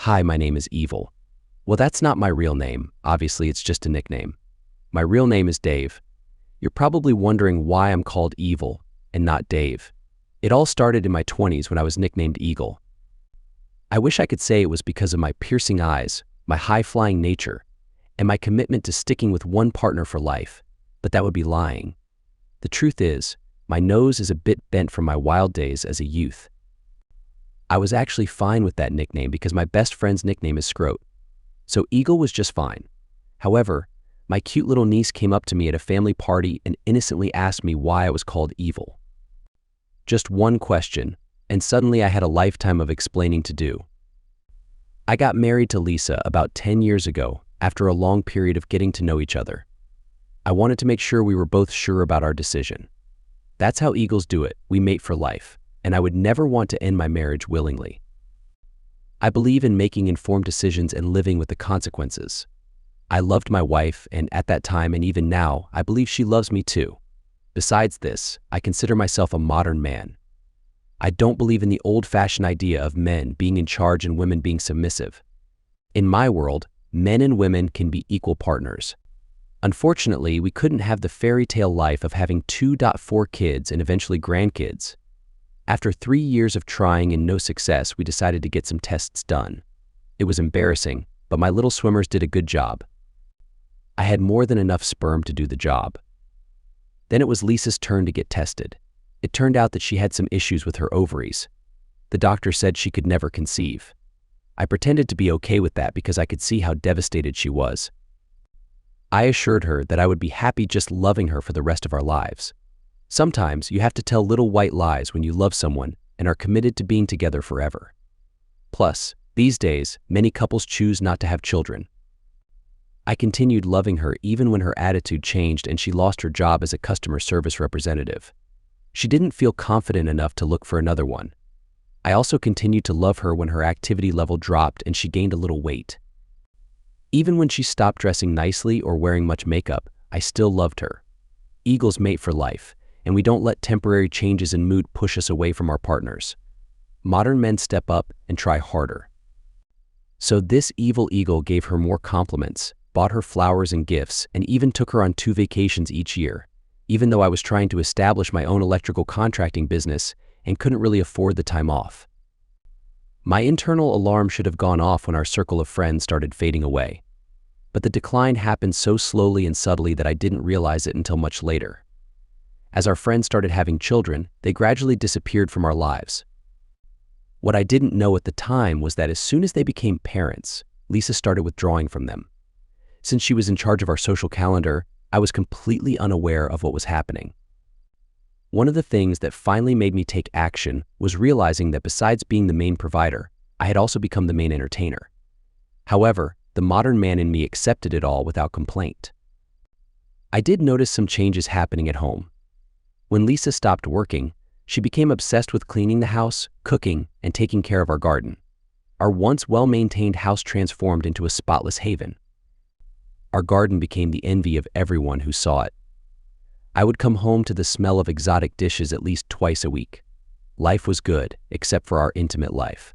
Hi, my name is Evil. Well, that's not my real name. Obviously, it's just a nickname. My real name is Dave. You're probably wondering why I'm called Evil and not Dave. It all started in my 20s when I was nicknamed Eagle. I wish I could say it was because of my piercing eyes, my high-flying nature, and my commitment to sticking with one partner for life, but that would be lying. The truth is, my nose is a bit bent from my wild days as a youth. I was actually fine with that nickname because my best friend's nickname is Scroat. So Eagle was just fine. However, my cute little niece came up to me at a family party and innocently asked me why I was called Evil. Just one question, and suddenly I had a lifetime of explaining to do. I got married to Lisa about 10 years ago after a long period of getting to know each other. I wanted to make sure we were both sure about our decision. That's how eagles do it. We mate for life, and I would never want to end my marriage willingly. I believe in making informed decisions and living with the consequences. I loved my wife, and at that time and even now, I believe she loves me too. Besides this, I consider myself a modern man. I don't believe in the old-fashioned idea of men being in charge and women being submissive. In my world, men and women can be equal partners. Unfortunately, we couldn't have the fairy tale life of having 2.4 kids and eventually grandkids. After 3 years of trying and no success, we decided to get some tests done. It was embarrassing, but my little swimmers did a good job. I had more than enough sperm to do the job. Then it was Lisa's turn to get tested. It turned out that she had some issues with her ovaries. The doctor said she could never conceive. I pretended to be okay with that because I could see how devastated she was. I assured her that I would be happy just loving her for the rest of our lives. Sometimes you have to tell little white lies when you love someone and are committed to being together forever. Plus, these days, many couples choose not to have children. I continued loving her even when her attitude changed and she lost her job as a customer service representative. She didn't feel confident enough to look for another one. I also continued to love her when her activity level dropped and she gained a little weight. Even when she stopped dressing nicely or wearing much makeup, I still loved her. Eagles mate for life, and we don't let temporary changes in mood push us away from our partners. Modern men step up and try harder. So this evil eagle gave her more compliments, bought her flowers and gifts, and even took her on 2 vacations each year, even though I was trying to establish my own electrical contracting business and couldn't really afford the time off. My internal alarm should have gone off when our circle of friends started fading away. But the decline happened so slowly and subtly that I didn't realize it until much later. As our friends started having children, they gradually disappeared from our lives. What I didn't know at the time was that as soon as they became parents, Lisa started withdrawing from them. Since she was in charge of our social calendar, I was completely unaware of what was happening. One of the things that finally made me take action was realizing that besides being the main provider, I had also become the main entertainer. However, the modern man in me accepted it all without complaint. I did notice some changes happening at home. When Lisa stopped working, she became obsessed with cleaning the house, cooking, and taking care of our garden. Our once well-maintained house transformed into a spotless haven. Our garden became the envy of everyone who saw it. I would come home to the smell of exotic dishes at least twice a week. Life was good, except for our intimate life.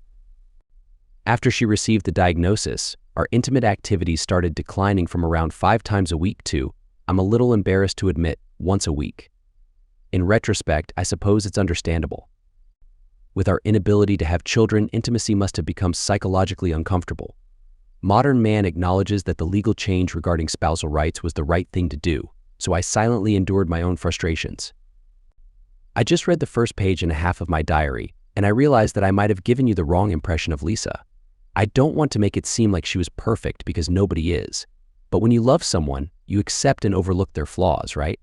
After she received the diagnosis, our intimate activities started declining from around 5 times a week to, I'm a little embarrassed to admit, once a week. In retrospect, I suppose it's understandable. With our inability to have children, intimacy must have become psychologically uncomfortable. Modern man acknowledges that the legal change regarding spousal rights was the right thing to do, so I silently endured my own frustrations. I just read the first page and a half of my diary, and I realized that I might have given you the wrong impression of Lisa. I don't want to make it seem like she was perfect because nobody is, but when you love someone, you accept and overlook their flaws, right?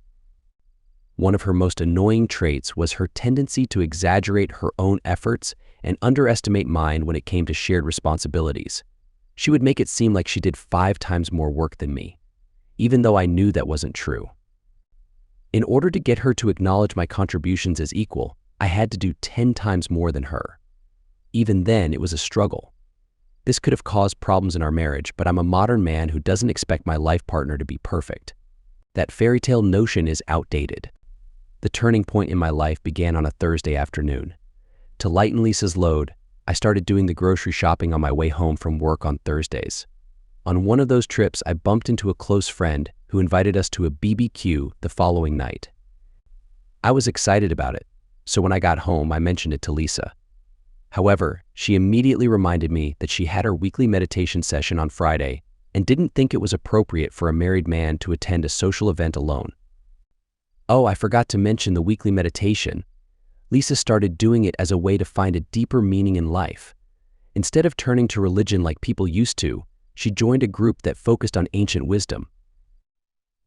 One of her most annoying traits was her tendency to exaggerate her own efforts and underestimate mine when it came to shared responsibilities. She would make it seem like she did 5 times more work than me, even though I knew that wasn't true. In order to get her to acknowledge my contributions as equal, I had to do 10 times more than her. Even then, it was a struggle. This could have caused problems in our marriage, but I'm a modern man who doesn't expect my life partner to be perfect. That fairy tale notion is outdated. The turning point in my life began on a Thursday afternoon. To lighten Lisa's load, I started doing the grocery shopping on my way home from work on Thursdays. On one of those trips, I bumped into a close friend who invited us to a BBQ the following night. I was excited about it, so when I got home, I mentioned it to Lisa. However, she immediately reminded me that she had her weekly meditation session on Friday and didn't think it was appropriate for a married man to attend a social event alone. Oh, I forgot to mention the weekly meditation. Lisa started doing it as a way to find a deeper meaning in life. Instead of turning to religion like people used to, she joined a group that focused on ancient wisdom.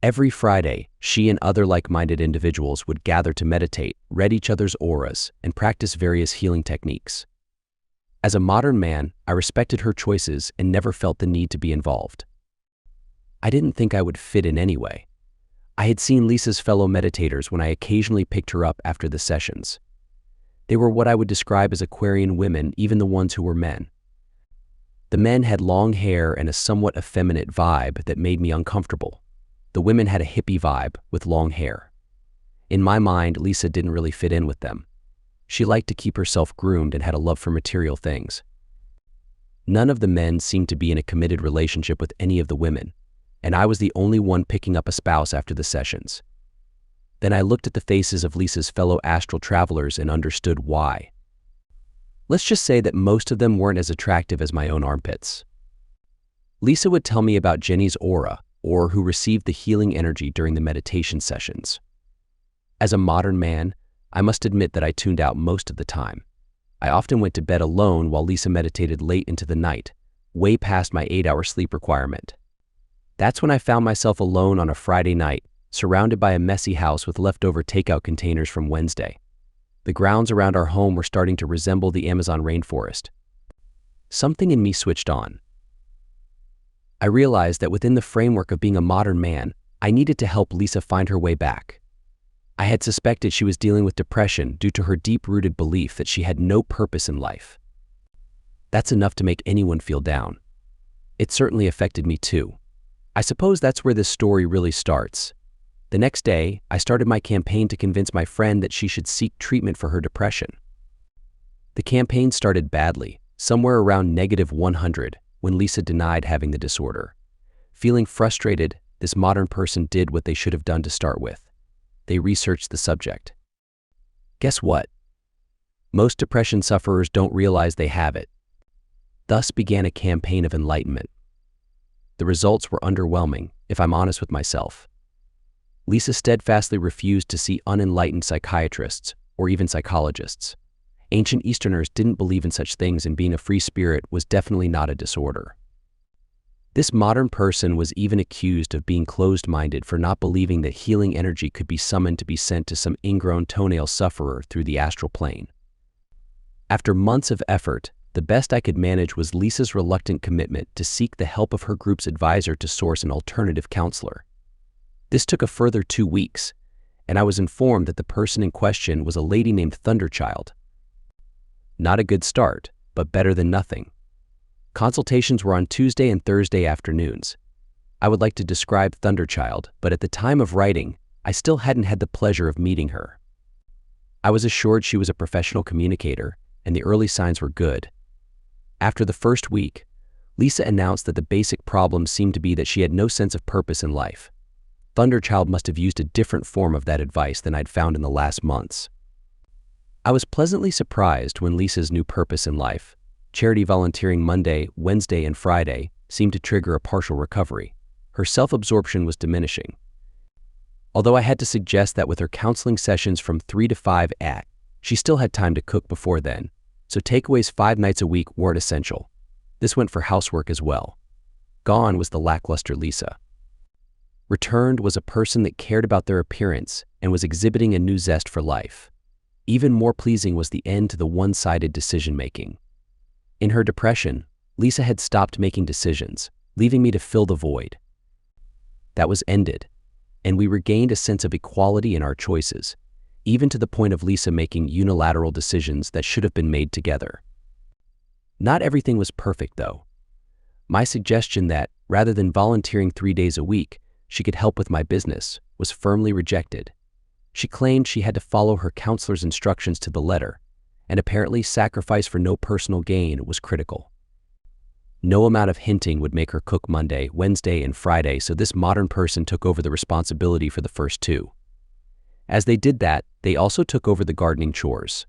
Every Friday, she and other like-minded individuals would gather to meditate, read each other's auras, and practice various healing techniques. As a modern man, I respected her choices and never felt the need to be involved. I didn't think I would fit in anyway. I had seen Lisa's fellow meditators when I occasionally picked her up after the sessions. They were what I would describe as Aquarian women, even the ones who were men. The men had long hair and a somewhat effeminate vibe that made me uncomfortable. The women had a hippie vibe with long hair. In my mind, Lisa didn't really fit in with them. She liked to keep herself groomed and had a love for material things. None of the men seemed to be in a committed relationship with any of the women, and I was the only one picking up a spouse after the sessions. Then I looked at the faces of Lisa's fellow astral travelers and understood why. Let's just say that most of them weren't as attractive as my own armpits. Lisa would tell me about Jenny's aura, or who received the healing energy during the meditation sessions. As a modern man, I must admit that I tuned out most of the time. I often went to bed alone while Lisa meditated late into the night, way past my 8-hour sleep requirement. That's when I found myself alone on a Friday night, surrounded by a messy house with leftover takeout containers from Wednesday. The grounds around our home were starting to resemble the Amazon rainforest. Something in me switched on. I realized that within the framework of being a modern man, I needed to help Lisa find her way back. I had suspected she was dealing with depression due to her deep-rooted belief that she had no purpose in life. That's enough to make anyone feel down. It certainly affected me too. I suppose that's where this story really starts. The next day, I started my campaign to convince my friend that she should seek treatment for her depression. The campaign started badly, somewhere around -100, when Lisa denied having the disorder. Feeling frustrated, this modern person did what they should have done to start with. They researched the subject. Guess what? Most depression sufferers don't realize they have it. Thus began a campaign of enlightenment. The results were underwhelming, if I'm honest with myself. Lisa steadfastly refused to see unenlightened psychiatrists or even psychologists. Ancient Easterners didn't believe in such things, and being a free spirit was definitely not a disorder. This modern person was even accused of being closed-minded for not believing that healing energy could be summoned to be sent to some ingrown toenail sufferer through the astral plane. After months of effort, the best I could manage was Lisa's reluctant commitment to seek the help of her group's advisor to source an alternative counselor. This took a further 2 weeks, and I was informed that the person in question was a lady named Thunderchild. Not a good start, but better than nothing. Consultations were on Tuesday and Thursday afternoons. I would like to describe Thunderchild, but at the time of writing, I still hadn't had the pleasure of meeting her. I was assured she was a professional communicator, and the early signs were good. After the first week, Lisa announced that the basic problem seemed to be that she had no sense of purpose in life. Thunderchild must have used a different form of that advice than I'd found in the last months. I was pleasantly surprised when Lisa's new purpose in life, charity volunteering Monday, Wednesday, and Friday, seemed to trigger a partial recovery. Her self-absorption was diminishing. Although I had to suggest that with her counseling sessions from 3 to 5 she still had time to cook before then, so takeaways 5 nights a week weren't essential. This went for housework as well. Gone was the lackluster Lisa. Returned was a person that cared about their appearance and was exhibiting a new zest for life. Even more pleasing was the end to the one-sided decision-making. In her depression, Lisa had stopped making decisions, leaving me to fill the void. That was ended, and we regained a sense of equality in our choices, even to the point of Lisa making unilateral decisions that should have been made together. Not everything was perfect, though. My suggestion that, rather than volunteering 3 days a week, she could help with my business was firmly rejected. She claimed she had to follow her counselor's instructions to the letter, and apparently sacrifice for no personal gain was critical. No amount of hinting would make her cook Monday, Wednesday, and Friday, so this modern person took over the responsibility for the first two. As they did that, they also took over the gardening chores.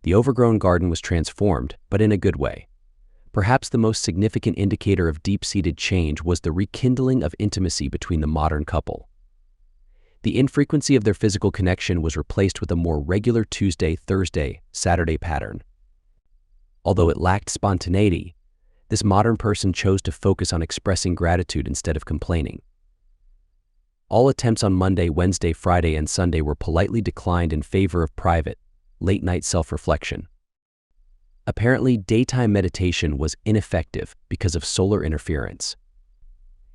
The overgrown garden was transformed, but in a good way. Perhaps the most significant indicator of deep-seated change was the rekindling of intimacy between the modern couple. The infrequency of their physical connection was replaced with a more regular Tuesday, Thursday, Saturday pattern. Although it lacked spontaneity, this modern person chose to focus on expressing gratitude instead of complaining. All attempts on Monday, Wednesday, Friday, and Sunday were politely declined in favor of private, late-night self-reflection. Apparently, daytime meditation was ineffective because of solar interference.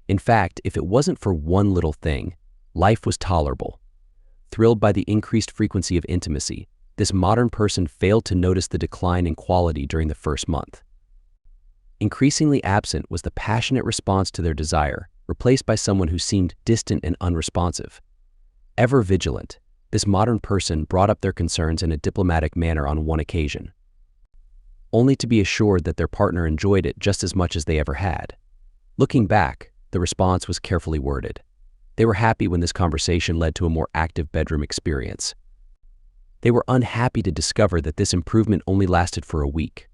In fact, if it wasn't for one little thing, life was tolerable. Thrilled by the increased frequency of intimacy, this modern person failed to notice the decline in quality during the first month. Increasingly absent was the passionate response to their desire, replaced by someone who seemed distant and unresponsive. Ever vigilant, this modern person brought up their concerns in a diplomatic manner on one occasion, only to be assured that their partner enjoyed it just as much as they ever had. Looking back, the response was carefully worded. They were happy when this conversation led to a more active bedroom experience. They were unhappy to discover that this improvement only lasted for a week.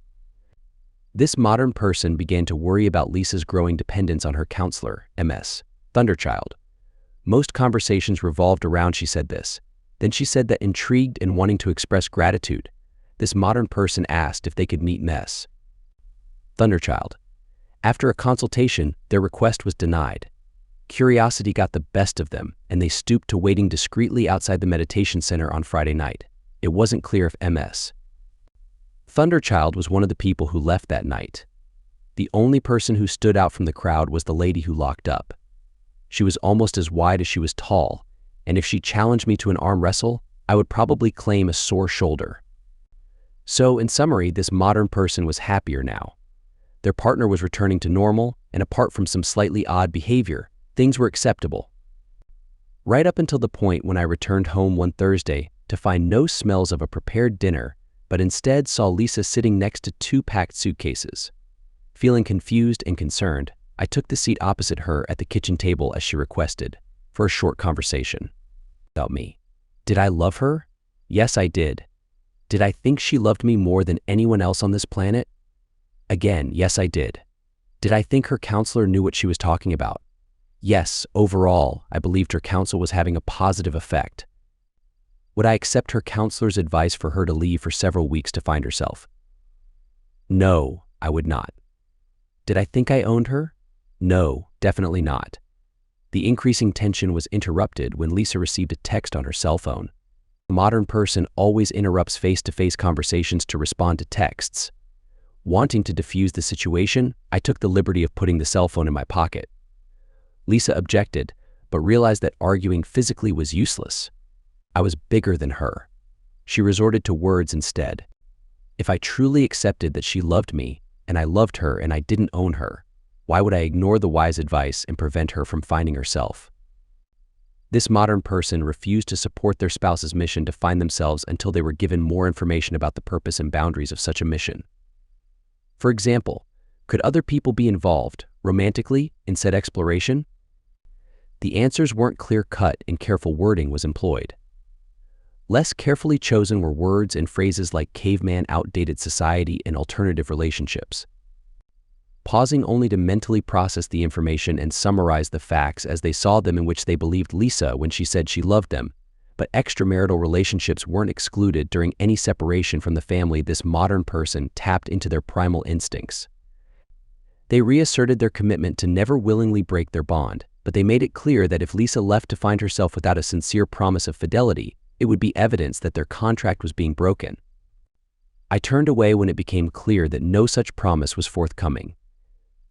This modern person began to worry about Lisa's growing dependence on her counselor, Ms. Thunderchild. Most conversations revolved around she said this. Then she said that, intrigued and wanting to express gratitude, this modern person asked if they could meet Ms. Thunderchild. After a consultation, their request was denied. Curiosity got the best of them, and they stooped to waiting discreetly outside the meditation center on Friday night. It wasn't clear if Ms. Thunderchild was one of the people who left that night. The only person who stood out from the crowd was the lady who locked up. She was almost as wide as she was tall, and if she challenged me to an arm wrestle, I would probably claim a sore shoulder. So, in summary, this modern person was happier now. Their partner was returning to normal, and apart from some slightly odd behavior, things were acceptable. Right up until the point when I returned home one Thursday to find no smells of a prepared dinner, but instead saw Lisa sitting next to two packed suitcases. Feeling confused and concerned, I took the seat opposite her at the kitchen table as she requested, for a short conversation. About me. Did I love her? Yes, I did. Did I think she loved me more than anyone else on this planet? Again, yes, I did. Did I think her counselor knew what she was talking about? Yes, overall, I believed her counsel was having a positive effect. Would I accept her counselor's advice for her to leave for several weeks to find herself? No, I would not. Did I think I owned her? No, definitely not. The increasing tension was interrupted when Lisa received a text on her cell phone. A modern person always interrupts face-to-face conversations to respond to texts. Wanting to diffuse the situation, I took the liberty of putting the cell phone in my pocket. Lisa objected, but realized that arguing physically was useless. I was bigger than her. She resorted to words instead. If I truly accepted that she loved me, and I loved her and I didn't own her, why would I ignore the wise advice and prevent her from finding herself? This modern person refused to support their spouse's mission to find themselves until they were given more information about the purpose and boundaries of such a mission. For example, could other people be involved, romantically, in said exploration? The answers weren't clear-cut and careful wording was employed. Less carefully chosen were words and phrases like caveman, outdated society, and alternative relationships. Pausing only to mentally process the information and summarize the facts as they saw them, in which they believed Lisa when she said she loved them, but extramarital relationships weren't excluded during any separation from the family. This modern person tapped into their primal instincts. They reasserted their commitment to never willingly break their bond, but they made it clear that if Lisa left to find herself without a sincere promise of fidelity, it would be evidence that their contract was being broken. I turned away when it became clear that no such promise was forthcoming.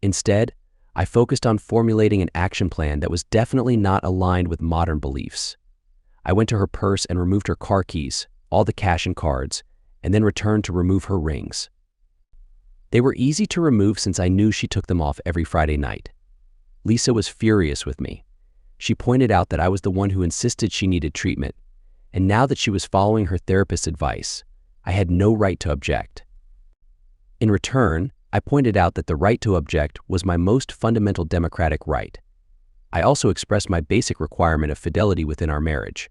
Instead, I focused on formulating an action plan that was definitely not aligned with modern beliefs. I went to her purse and removed her car keys, all the cash and cards, and then returned to remove her rings. They were easy to remove since I knew she took them off every Friday night. Lisa was furious with me. She pointed out that I was the one who insisted she needed treatment, and now that she was following her therapist's advice, I had no right to object. In return, I pointed out that the right to object was my most fundamental democratic right. I also expressed my basic requirement of fidelity within our marriage.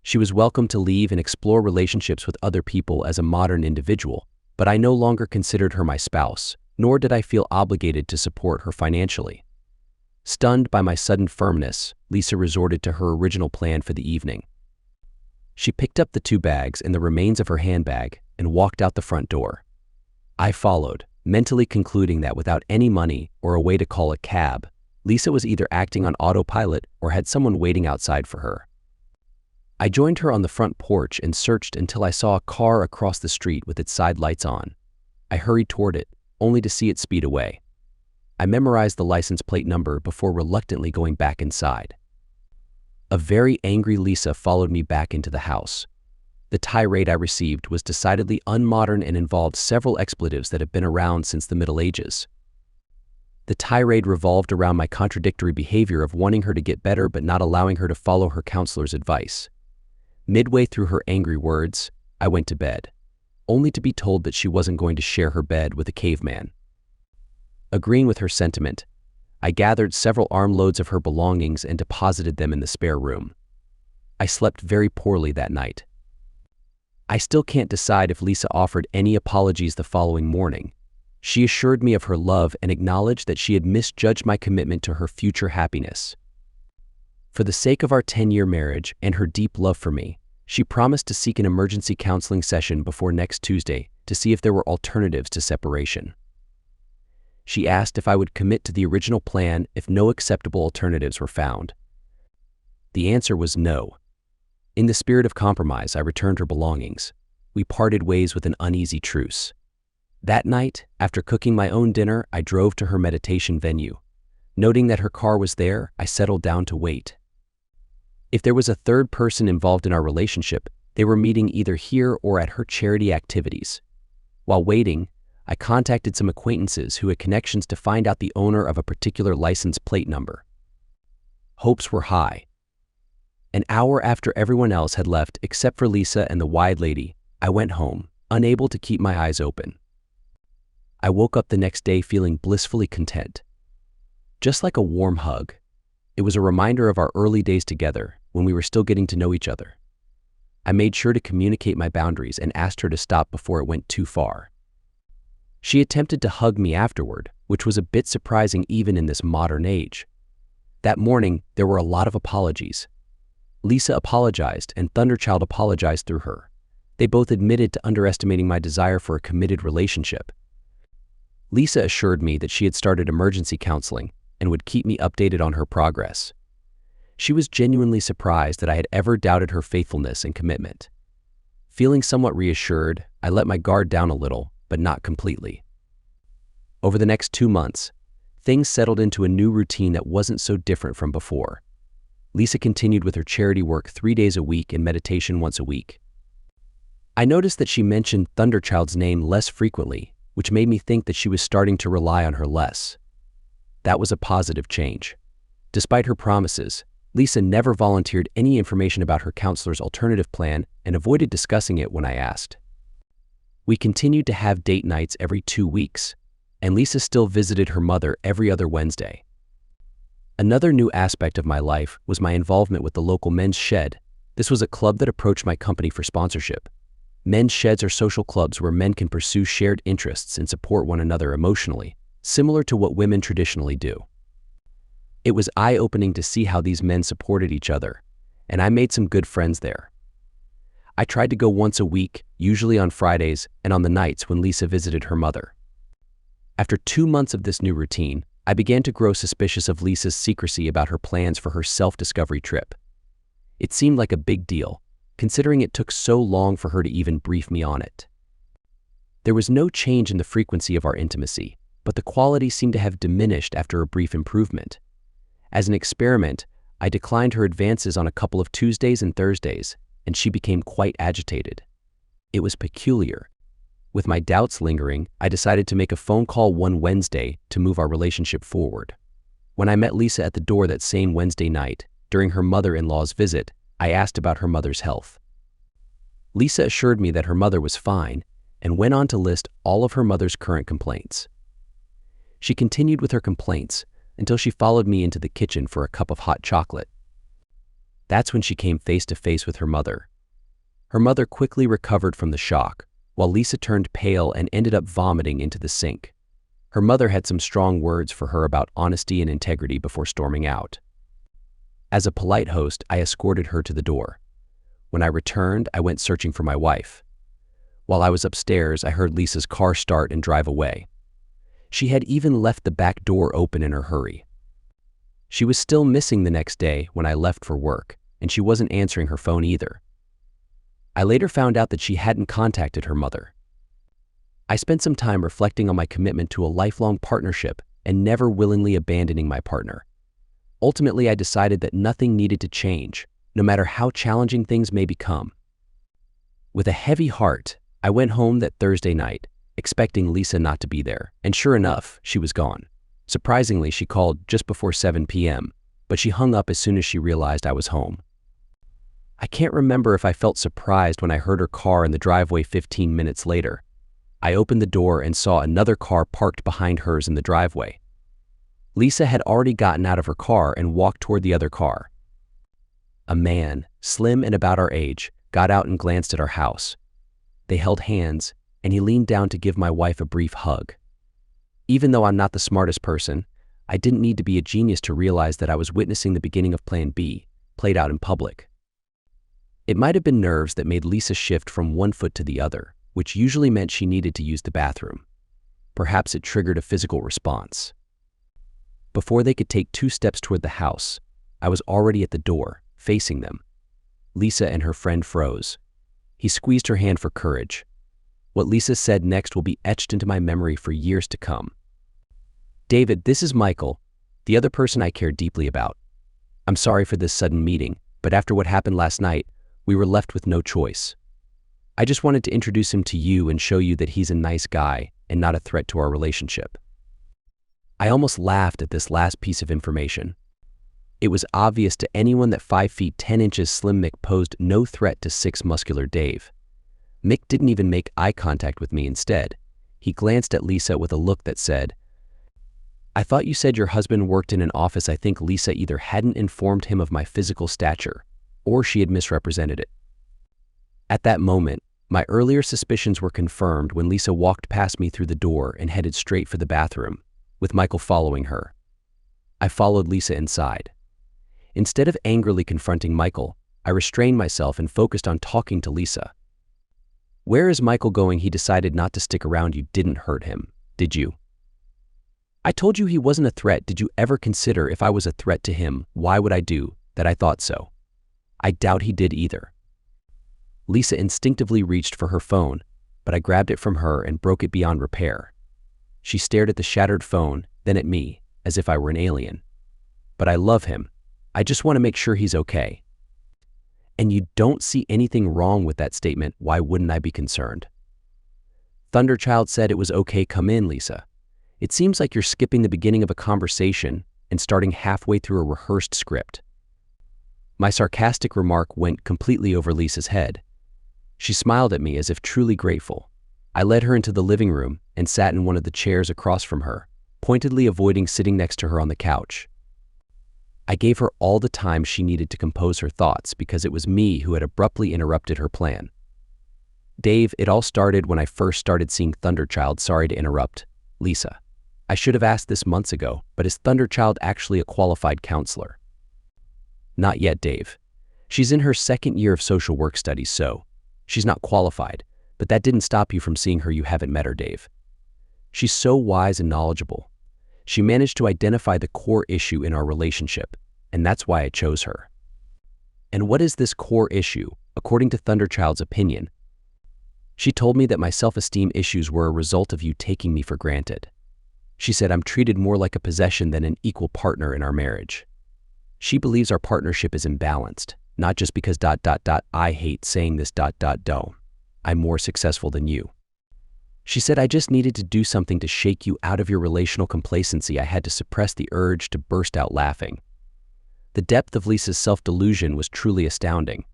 She was welcome to leave and explore relationships with other people as a modern individual, but I no longer considered her my spouse, nor did I feel obligated to support her financially. Stunned by my sudden firmness, Lisa resorted to her original plan for the evening. She picked up the 2 bags and the remains of her handbag and walked out the front door. I followed, mentally concluding that without any money or a way to call a cab, Lisa was either acting on autopilot or had someone waiting outside for her. I joined her on the front porch and searched until I saw a car across the street with its side lights on. I hurried toward it, only to see it speed away. I memorized the license plate number before reluctantly going back inside. A very angry Lisa followed me back into the house. The tirade I received was decidedly unmodern and involved several expletives that have been around since the Middle Ages. The tirade revolved around my contradictory behavior of wanting her to get better but not allowing her to follow her counselor's advice. Midway through her angry words, I went to bed, only to be told that she wasn't going to share her bed with a caveman. Agreeing with her sentiment, I gathered several armloads of her belongings and deposited them in the spare room. I slept very poorly that night. I still can't decide if Lisa offered any apologies the following morning. She assured me of her love and acknowledged that she had misjudged my commitment to her future happiness. For the sake of our 10-year marriage and her deep love for me, she promised to seek an emergency counseling session before next Tuesday to see if there were alternatives to separation. She asked if I would commit to the original plan if no acceptable alternatives were found. The answer was no. In the spirit of compromise, I returned her belongings. We parted ways with an uneasy truce. That night, after cooking my own dinner, I drove to her meditation venue. Noting that her car was there, I settled down to wait. If there was a third person involved in our relationship, they were meeting either here or at her charity activities. While waiting, I contacted some acquaintances who had connections to find out the owner of a particular license plate number. Hopes were high. An hour after everyone else had left except for Lisa and the wide lady, I went home, unable to keep my eyes open. I woke up the next day feeling blissfully content. Just like a warm hug, it was a reminder of our early days together when we were still getting to know each other. I made sure to communicate my boundaries and asked her to stop before it went too far. She attempted to hug me afterward, which was a bit surprising even in this modern age. That morning, there were a lot of apologies. Lisa apologized and Thunderchild apologized through her. They both admitted to underestimating my desire for a committed relationship. Lisa assured me that she had started emergency counseling and would keep me updated on her progress. She was genuinely surprised that I had ever doubted her faithfulness and commitment. Feeling somewhat reassured, I let my guard down a little, but not completely. Over the next 2 months, things settled into a new routine that wasn't so different from before. Lisa continued with her charity work 3 days a week and meditation once a week. I noticed that she mentioned Thunderchild's name less frequently, which made me think that she was starting to rely on her less. That was a positive change. Despite her promises, Lisa never volunteered any information about her counselor's alternative plan and avoided discussing it when I asked. We continued to have date nights every 2 weeks, and Lisa still visited her mother every other Wednesday. Another new aspect of my life was my involvement with the local men's shed. This was a club that approached my company for sponsorship. Men's sheds are social clubs where men can pursue shared interests and support one another emotionally, similar to what women traditionally do. It was eye-opening to see how these men supported each other, and I made some good friends there. I tried to go once a week, usually on Fridays and on the nights when Lisa visited her mother. After 2 months of this new routine, I began to grow suspicious of Lisa's secrecy about her plans for her self-discovery trip. It seemed like a big deal, considering it took so long for her to even brief me on it. There was no change in the frequency of our intimacy, but the quality seemed to have diminished after a brief improvement. As an experiment, I declined her advances on a couple of Tuesdays and Thursdays, and she became quite agitated. It was peculiar. With my doubts lingering, I decided to make a phone call one Wednesday to move our relationship forward. When I met Lisa at the door that same Wednesday night, during her mother-in-law's visit, I asked about her mother's health. Lisa assured me that her mother was fine and went on to list all of her mother's current complaints. She continued with her complaints until she followed me into the kitchen for a cup of hot chocolate. That's when she came face to face with her mother. Her mother quickly recovered from the shock, while Lisa turned pale and ended up vomiting into the sink. Her mother had some strong words for her about honesty and integrity before storming out. As a polite host, I escorted her to the door. When I returned, I went searching for my wife. While I was upstairs, I heard Lisa's car start and drive away. She had even left the back door open in her hurry. She was still missing the next day when I left for work, and she wasn't answering her phone either. I later found out that she hadn't contacted her mother. I spent some time reflecting on my commitment to a lifelong partnership and never willingly abandoning my partner. Ultimately, I decided that nothing needed to change, no matter how challenging things may become. With a heavy heart, I went home that Thursday night, expecting Lisa not to be there, and sure enough, she was gone. Surprisingly, she called just before 7 p.m., but she hung up as soon as she realized I was home. I can't remember if I felt surprised when I heard her car in the driveway 15 minutes later. I opened the door and saw another car parked behind hers in the driveway. Lisa had already gotten out of her car and walked toward the other car. A man, slim and about our age, got out and glanced at our house. They held hands, and he leaned down to give my wife a brief hug. Even though I'm not the smartest person, I didn't need to be a genius to realize that I was witnessing the beginning of Plan B, played out in public. It might have been nerves that made Lisa shift from one foot to the other, which usually meant she needed to use the bathroom. Perhaps it triggered a physical response. Before they could take 2 steps toward the house, I was already at the door, facing them. Lisa and her friend froze. He squeezed her hand for courage. What Lisa said next will be etched into my memory for years to come. "David, this is Michael, the other person I care deeply about. I'm sorry for this sudden meeting, but after what happened last night, we were left with no choice. I just wanted to introduce him to you and show you that he's a nice guy and not a threat to our relationship." I almost laughed at this last piece of information. It was obvious to anyone that 5 feet 10 inches slim Mick posed no threat to 6 muscular Dave. Mick didn't even make eye contact with me. Instead, he glanced at Lisa with a look that said, "I thought you said your husband worked in an office." I think Lisa either hadn't informed him of my physical stature, or she had misrepresented it. At that moment, my earlier suspicions were confirmed when Lisa walked past me through the door and headed straight for the bathroom, with Michael following her. I followed Lisa inside. Instead of angrily confronting Michael, I restrained myself and focused on talking to Lisa. "Where is Michael going? He decided not to stick around. You didn't hurt him, did you? I told you he wasn't a threat. Did you ever consider if I was a threat to him, why would I do that? I thought so. I doubt he did either." Lisa instinctively reached for her phone, but I grabbed it from her and broke it beyond repair. She stared at the shattered phone, then at me, as if I were an alien. "But I love him. I just want to make sure he's okay." "And you don't see anything wrong with that statement. Why wouldn't I be concerned?" "Thunderchild said it was okay. Come in, Lisa. It seems like you're skipping the beginning of a conversation and starting halfway through a rehearsed script." My sarcastic remark went completely over Lisa's head. She smiled at me as if truly grateful. I led her into the living room and sat in one of the chairs across from her, pointedly avoiding sitting next to her on the couch. I gave her all the time she needed to compose her thoughts because it was me who had abruptly interrupted her plan. "Dave, it all started when I first started seeing Thunderchild." "Sorry to interrupt, Lisa. I should have asked this months ago, but is Thunderchild actually a qualified counselor?" "Not yet, Dave. She's in her 2nd year of social work studies, so she's not qualified, but that didn't stop you from seeing her. You haven't met her, Dave. She's so wise and knowledgeable. She managed to identify the core issue in our relationship, and that's why I chose her." "And what is this core issue, according to Thunderchild's opinion?" "She told me that my self-esteem issues were a result of you taking me for granted. She said I'm treated more like a possession than an equal partner in our marriage. She believes our partnership is imbalanced, not just because ... I hate saying this ... I'm more successful than you. She said I just needed to do something to shake you out of your relational complacency." I had to suppress the urge to burst out laughing. The depth of Lisa's self-delusion was truly astounding.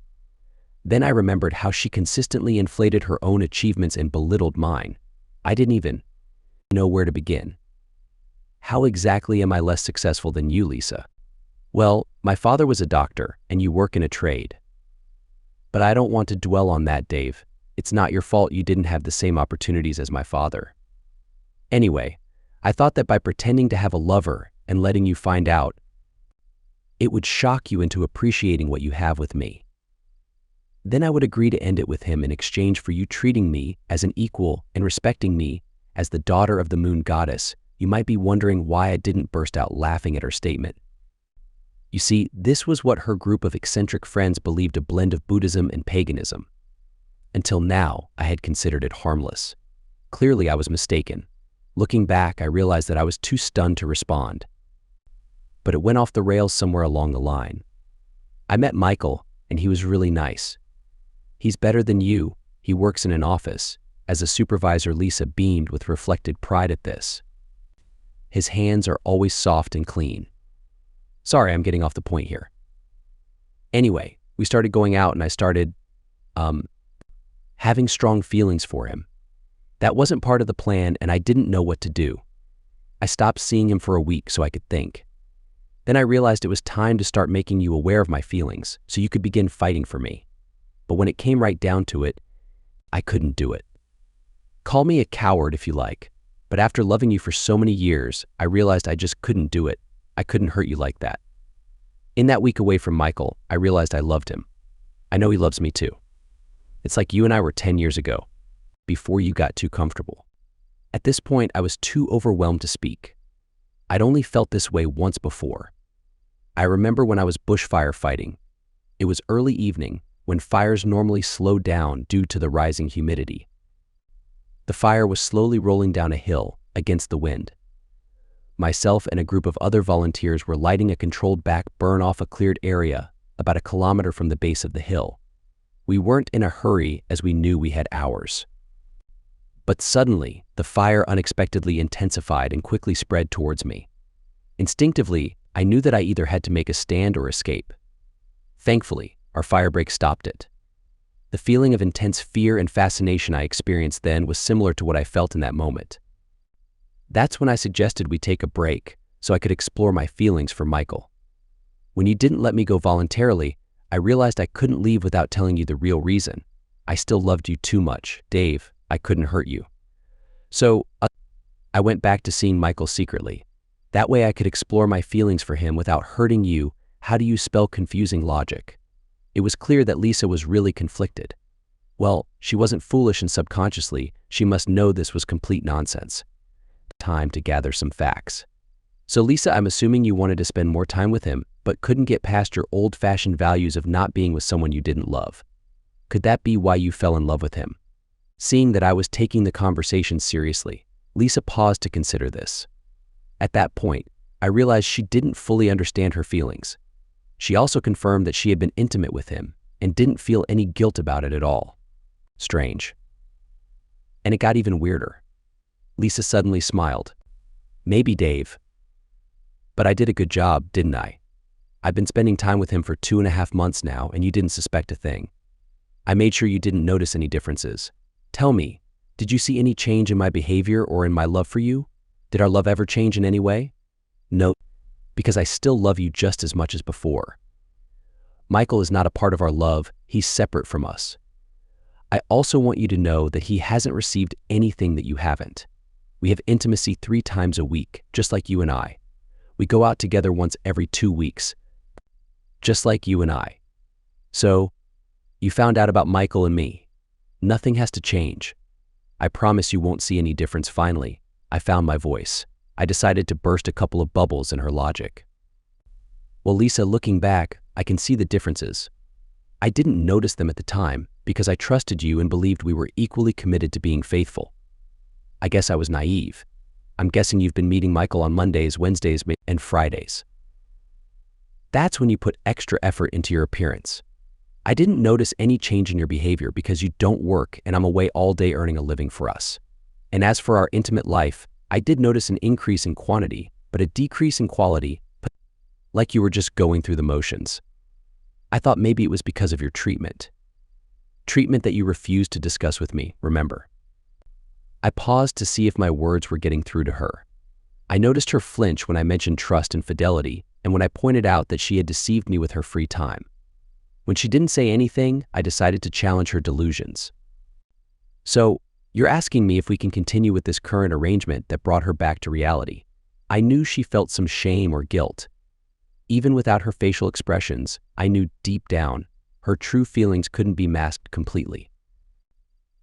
Then I remembered how she consistently inflated her own achievements and belittled mine. I didn't even know where to begin. How exactly am I less successful than you, Lisa? Well, my father was a doctor, and you work in a trade. But I don't want to dwell on that, Dave. It's not your fault you didn't have the same opportunities as my father. Anyway, I thought that by pretending to have a lover and letting you find out, it would shock you into appreciating what you have with me. Then I would agree to end it with him in exchange for you treating me as an equal and respecting me as the daughter of the moon goddess. You might be wondering why I didn't burst out laughing at her statement. You see, this was what her group of eccentric friends believed, a blend of Buddhism and paganism. Until now, I had considered it harmless. Clearly, I was mistaken. Looking back, I realized that I was too stunned to respond. But it went off the rails somewhere along the line. I met Michael, and he was really nice. He's better than you. He works in an office. As a supervisor, Lisa beamed with reflected pride at this. His hands are always soft and clean. Sorry, I'm getting off the point here. Anyway, we started going out and I started, having strong feelings for him. That wasn't part of the plan and I didn't know what to do. I stopped seeing him for a week so I could think. Then I realized it was time to start making you aware of my feelings so you could begin fighting for me. But when it came right down to it, I couldn't do it. Call me a coward if you like, but after loving you for so many years, I realized I just couldn't do it. I couldn't hurt you like that. In that week away from Michael, I realized I loved him. I know he loves me too. It's like you and I were 10 years ago, before you got too comfortable. At this point, I was too overwhelmed to speak. I'd only felt this way once before. I remember when I was bushfire fighting. It was early evening, when fires normally slow down due to the rising humidity. The fire was slowly rolling down a hill against the wind. Myself and a group of other volunteers were lighting a controlled back burn off a cleared area about 1 kilometer from the base of the hill. We weren't in a hurry as we knew we had hours. But suddenly, the fire unexpectedly intensified and quickly spread towards me. Instinctively, I knew that I either had to make a stand or escape. Thankfully, our firebreak stopped it. The feeling of intense fear and fascination I experienced then was similar to what I felt in that moment. That's when I suggested we take a break so I could explore my feelings for Michael. When you didn't let me go voluntarily, I realized I couldn't leave without telling you the real reason. I still loved you too much, Dave. I couldn't hurt you. So, I went back to seeing Michael secretly. That way I could explore my feelings for him without hurting you. How do you spell confusing logic? It was clear that Lisa was really conflicted. Well, she wasn't foolish and subconsciously, she must know this was complete nonsense. Time to gather some facts. So Lisa, I'm assuming you wanted to spend more time with him, but couldn't get past your old-fashioned values of not being with someone you didn't love. Could that be why you fell in love with him? Seeing that I was taking the conversation seriously, Lisa paused to consider this. At that point, I realized she didn't fully understand her feelings. She also confirmed that she had been intimate with him and didn't feel any guilt about it at all. Strange. And it got even weirder. Lisa suddenly smiled. Maybe, Dave. But I did a good job, didn't I? I've been spending time with him for 2.5 months now and you didn't suspect a thing. I made sure you didn't notice any differences. Tell me, did you see any change in my behavior or in my love for you? Did our love ever change in any way? No, because I still love you just as much as before. Michael is not a part of our love, he's separate from us. I also want you to know that he hasn't received anything that you haven't. We have intimacy 3 times a week, just like you and I. We go out together once every 2 weeks, just like you and I. So, you found out about Michael and me. Nothing has to change. I promise you won't see any difference. Finally, I found my voice. I decided to burst a couple of bubbles in her logic. Well, Lisa, looking back, I can see the differences. I didn't notice them at the time because I trusted you and believed we were equally committed to being faithful. I guess I was naive. I'm guessing you've been meeting Michael on Mondays, Wednesdays, and Fridays. That's when you put extra effort into your appearance. I didn't notice any change in your behavior because you don't work and I'm away all day earning a living for us. And as for our intimate life, I did notice an increase in quantity, but a decrease in quality, like you were just going through the motions. I thought maybe it was because of your treatment. Treatment that you refused to discuss with me, remember. I paused to see if my words were getting through to her. I noticed her flinch when I mentioned trust and fidelity, and when I pointed out that she had deceived me with her free time. When she didn't say anything, I decided to challenge her delusions. So, you're asking me if we can continue with this current arrangement that brought her back to reality. I knew she felt some shame or guilt. Even without her facial expressions, I knew deep down, her true feelings couldn't be masked completely.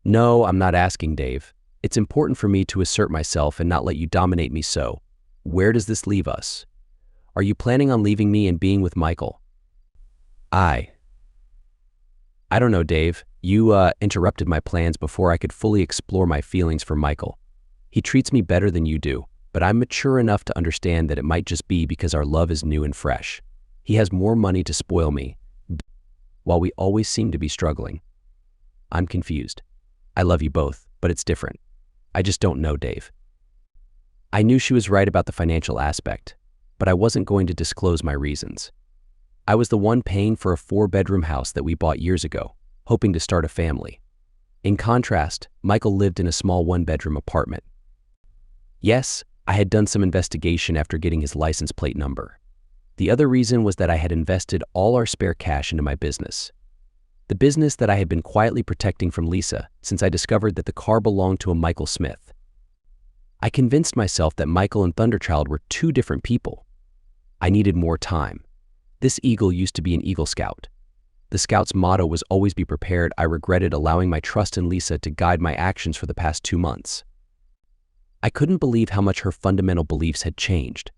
No, I'm not asking, Dave. It's important for me to assert myself and not let you dominate me so. Where does this leave us? Are you planning on leaving me and being with Michael? I don't know, Dave. You interrupted my plans before I could fully explore my feelings for Michael. He treats me better than you do, but I'm mature enough to understand that it might just be because our love is new and fresh. He has more money to spoil me, while we always seem to be struggling. I'm confused. I love you both, but it's different. I just don't know, Dave. I knew she was right about the financial aspect, but I wasn't going to disclose my reasons. I was the one paying for a 4-bedroom house that we bought years ago, hoping to start a family. In contrast, Michael lived in a small 1-bedroom apartment. Yes, I had done some investigation after getting his license plate number. The other reason was that I had invested all our spare cash into my business. The business that I had been quietly protecting from Lisa since I discovered that the car belonged to a Michael Smith. I convinced myself that Michael and Thunderchild were two different people. I needed more time. This eagle used to be an Eagle Scout. The Scout's motto was always be prepared. I regretted allowing my trust in Lisa to guide my actions for the past 2 months. I couldn't believe how much her fundamental beliefs had changed.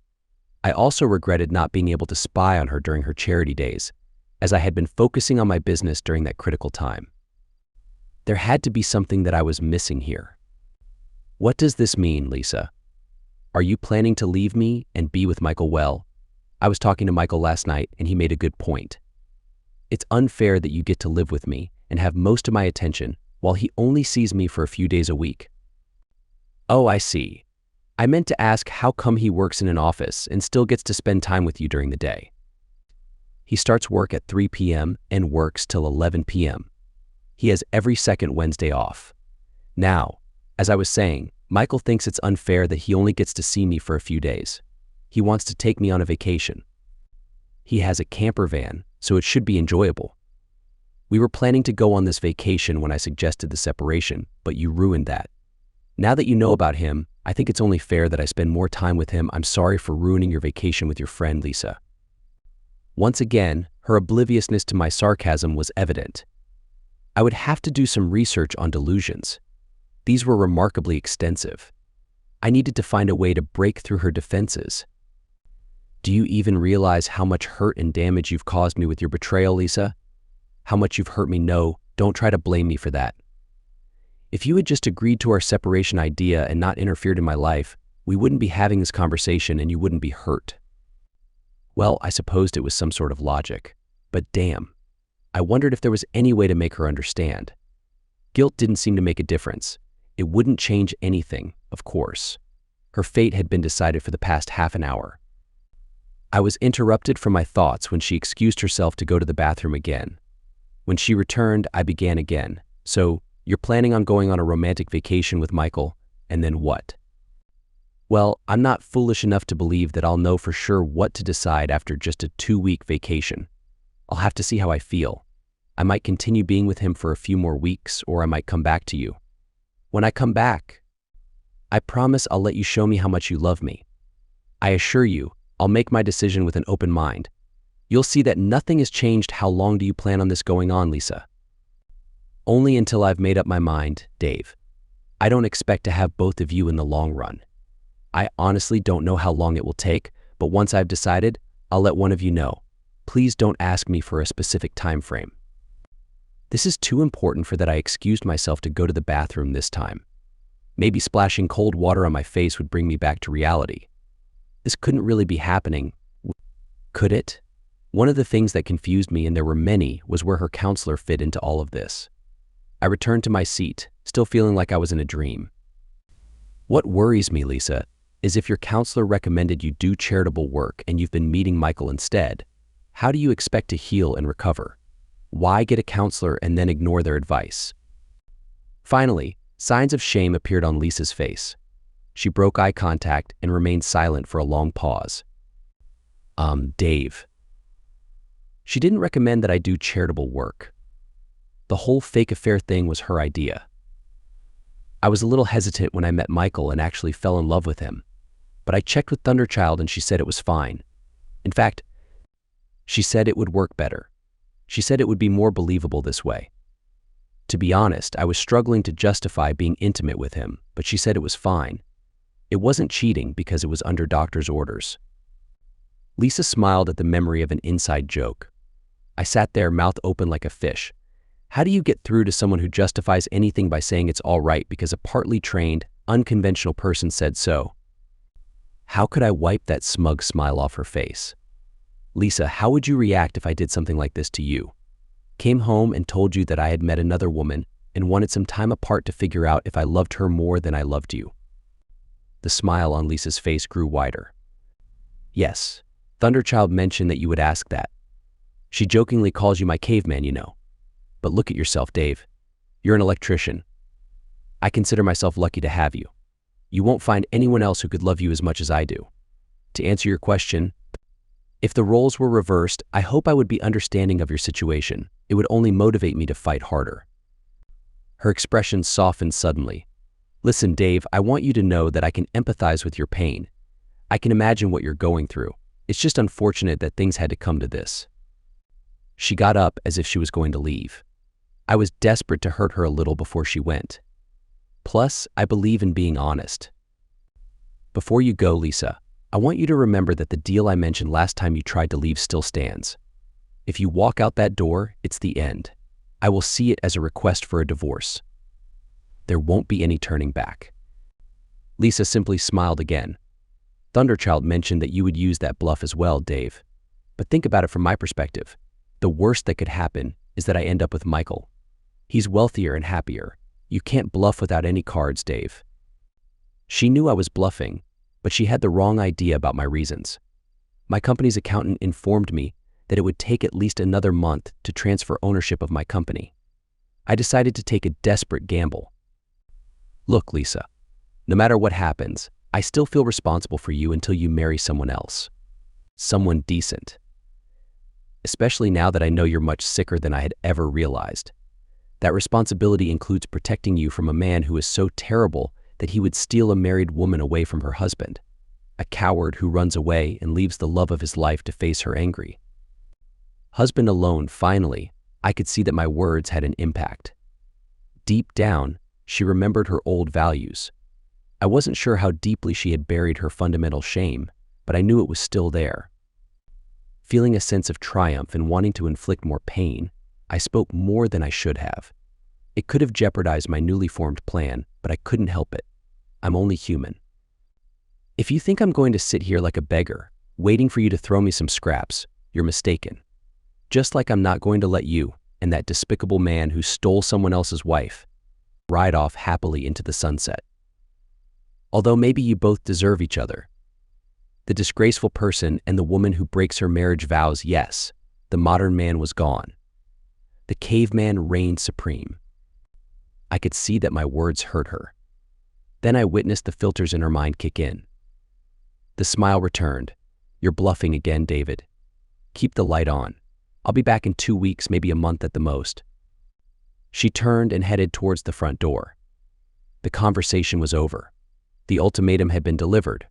I also regretted not being able to spy on her during her charity days, as I had been focusing on my business during that critical time. There had to be something that I was missing here. What does this mean, Lisa? Are you planning to leave me and be with Michael well? I was talking to Michael last night, and he made a good point. It's unfair that you get to live with me and have most of my attention while he only sees me for a few days a week. Oh, I see. I meant to ask how come he works in an office and still gets to spend time with you during the day. He starts work at 3 p.m. and works till 11 p.m. He has every second Wednesday off. Now, as I was saying, Michael thinks it's unfair that he only gets to see me for a few days. He wants to take me on a vacation. He has a camper van, so it should be enjoyable. We were planning to go on this vacation when I suggested the separation, but you ruined that. Now that you know about him, I think it's only fair that I spend more time with him. I'm sorry for ruining your vacation with your friend, Lisa. Once again, her obliviousness to my sarcasm was evident. I would have to do some research on delusions. These were remarkably extensive. I needed to find a way to break through her defenses. Do you even realize how much hurt and damage you've caused me with your betrayal, Lisa? How much you've hurt me? No, don't try to blame me for that. If you had just agreed to our separation idea and not interfered in my life, we wouldn't be having this conversation and you wouldn't be hurt. Well, I supposed it was some sort of logic, but damn, I wondered if there was any way to make her understand. Guilt didn't seem to make a difference. It wouldn't change anything, of course. Her fate had been decided for the past half an hour. I was interrupted from my thoughts when she excused herself to go to the bathroom again. When she returned, I began again. So, you're planning on going on a romantic vacation with Michael, and then what? Well, I'm not foolish enough to believe that I'll know for sure what to decide after just a 2-week vacation. I'll have to see how I feel. I might continue being with him for a few more weeks, or I might come back to you. When I come back, I promise I'll let you show me how much you love me. I assure you, I'll make my decision with an open mind. You'll see that nothing has changed. How long do you plan on this going on, Lisa? Only until I've made up my mind, Dave. I don't expect to have both of you in the long run. I honestly don't know how long it will take, but once I've decided, I'll let one of you know. Please don't ask me for a specific time frame. This is too important for that I excused myself to go to the bathroom this time. Maybe splashing cold water on my face would bring me back to reality. This couldn't really be happening, could it? One of the things that confused me, and there were many, was where her counselor fit into all of this. I returned to my seat, still feeling like I was in a dream. What worries me, Lisa, is if your counselor recommended you do charitable work and you've been meeting Michael instead, how do you expect to heal and recover? Why get a counselor and then ignore their advice? Finally, signs of shame appeared on Lisa's face. She broke eye contact and remained silent for a long pause. Dave. She didn't recommend that I do charitable work. The whole fake affair thing was her idea. I was a little hesitant when I met Michael and actually fell in love with him, but I checked with Thunderchild and she said it was fine. In fact, she said it would work better. She said it would be more believable this way. To be honest, I was struggling to justify being intimate with him, but she said it was fine. It wasn't cheating because it was under doctor's orders. Lisa smiled at the memory of an inside joke. I sat there, mouth open like a fish. How do you get through to someone who justifies anything by saying it's all right because a partly trained, unconventional person said so? How could I wipe that smug smile off her face? Lisa, how would you react if I did something like this to you? Came home and told you that I had met another woman and wanted some time apart to figure out if I loved her more than I loved you. The smile on Lisa's face grew wider. Yes, Thunderchild mentioned that you would ask that. She jokingly calls you my caveman, you know. But look at yourself, Dave. You're an electrician. I consider myself lucky to have you. You won't find anyone else who could love you as much as I do. To answer your question, if the roles were reversed, I hope I would be understanding of your situation. It would only motivate me to fight harder. Her expression softened suddenly. Listen, Dave, I want you to know that I can empathize with your pain. I can imagine what you're going through. It's just unfortunate that things had to come to this. She got up as if she was going to leave. I was desperate to hurt her a little before she went. Plus, I believe in being honest. Before you go, Lisa, I want you to remember that the deal I mentioned last time you tried to leave still stands. If you walk out that door, it's the end. I will see it as a request for a divorce. There won't be any turning back. Lisa simply smiled again. Thunderchild mentioned that you would use that bluff as well, Dave. But think about it from my perspective. The worst that could happen is that I end up with Michael. He's wealthier and happier. You can't bluff without any cards, Dave. She knew I was bluffing, but she had the wrong idea about my reasons. My company's accountant informed me that it would take at least another month to transfer ownership of my company. I decided to take a desperate gamble. Look, Lisa, no matter what happens, I still feel responsible for you until you marry someone else. Someone decent. Especially now that I know you're much sicker than I had ever realized. That responsibility includes protecting you from a man who is so terrible that he would steal a married woman away from her husband. A coward who runs away and leaves the love of his life to face her angry. Husband alone, finally, I could see that my words had an impact. Deep down, she remembered her old values. I wasn't sure how deeply she had buried her fundamental shame, but I knew it was still there. Feeling a sense of triumph and wanting to inflict more pain, I spoke more than I should have. It could have jeopardized my newly formed plan, but I couldn't help it. I'm only human. If you think I'm going to sit here like a beggar, waiting for you to throw me some scraps, you're mistaken. Just like I'm not going to let you and that despicable man who stole someone else's wife ride off happily into the sunset. Although maybe you both deserve each other. The disgraceful person and the woman who breaks her marriage vows, yes, the modern man was gone. The caveman reigned supreme. I could see that my words hurt her. Then I witnessed the filters in her mind kick in. The smile returned. You're bluffing again, David. Keep the light on. I'll be back in 2 weeks, maybe a month at the most. She turned and headed towards the front door. The conversation was over. The ultimatum had been delivered.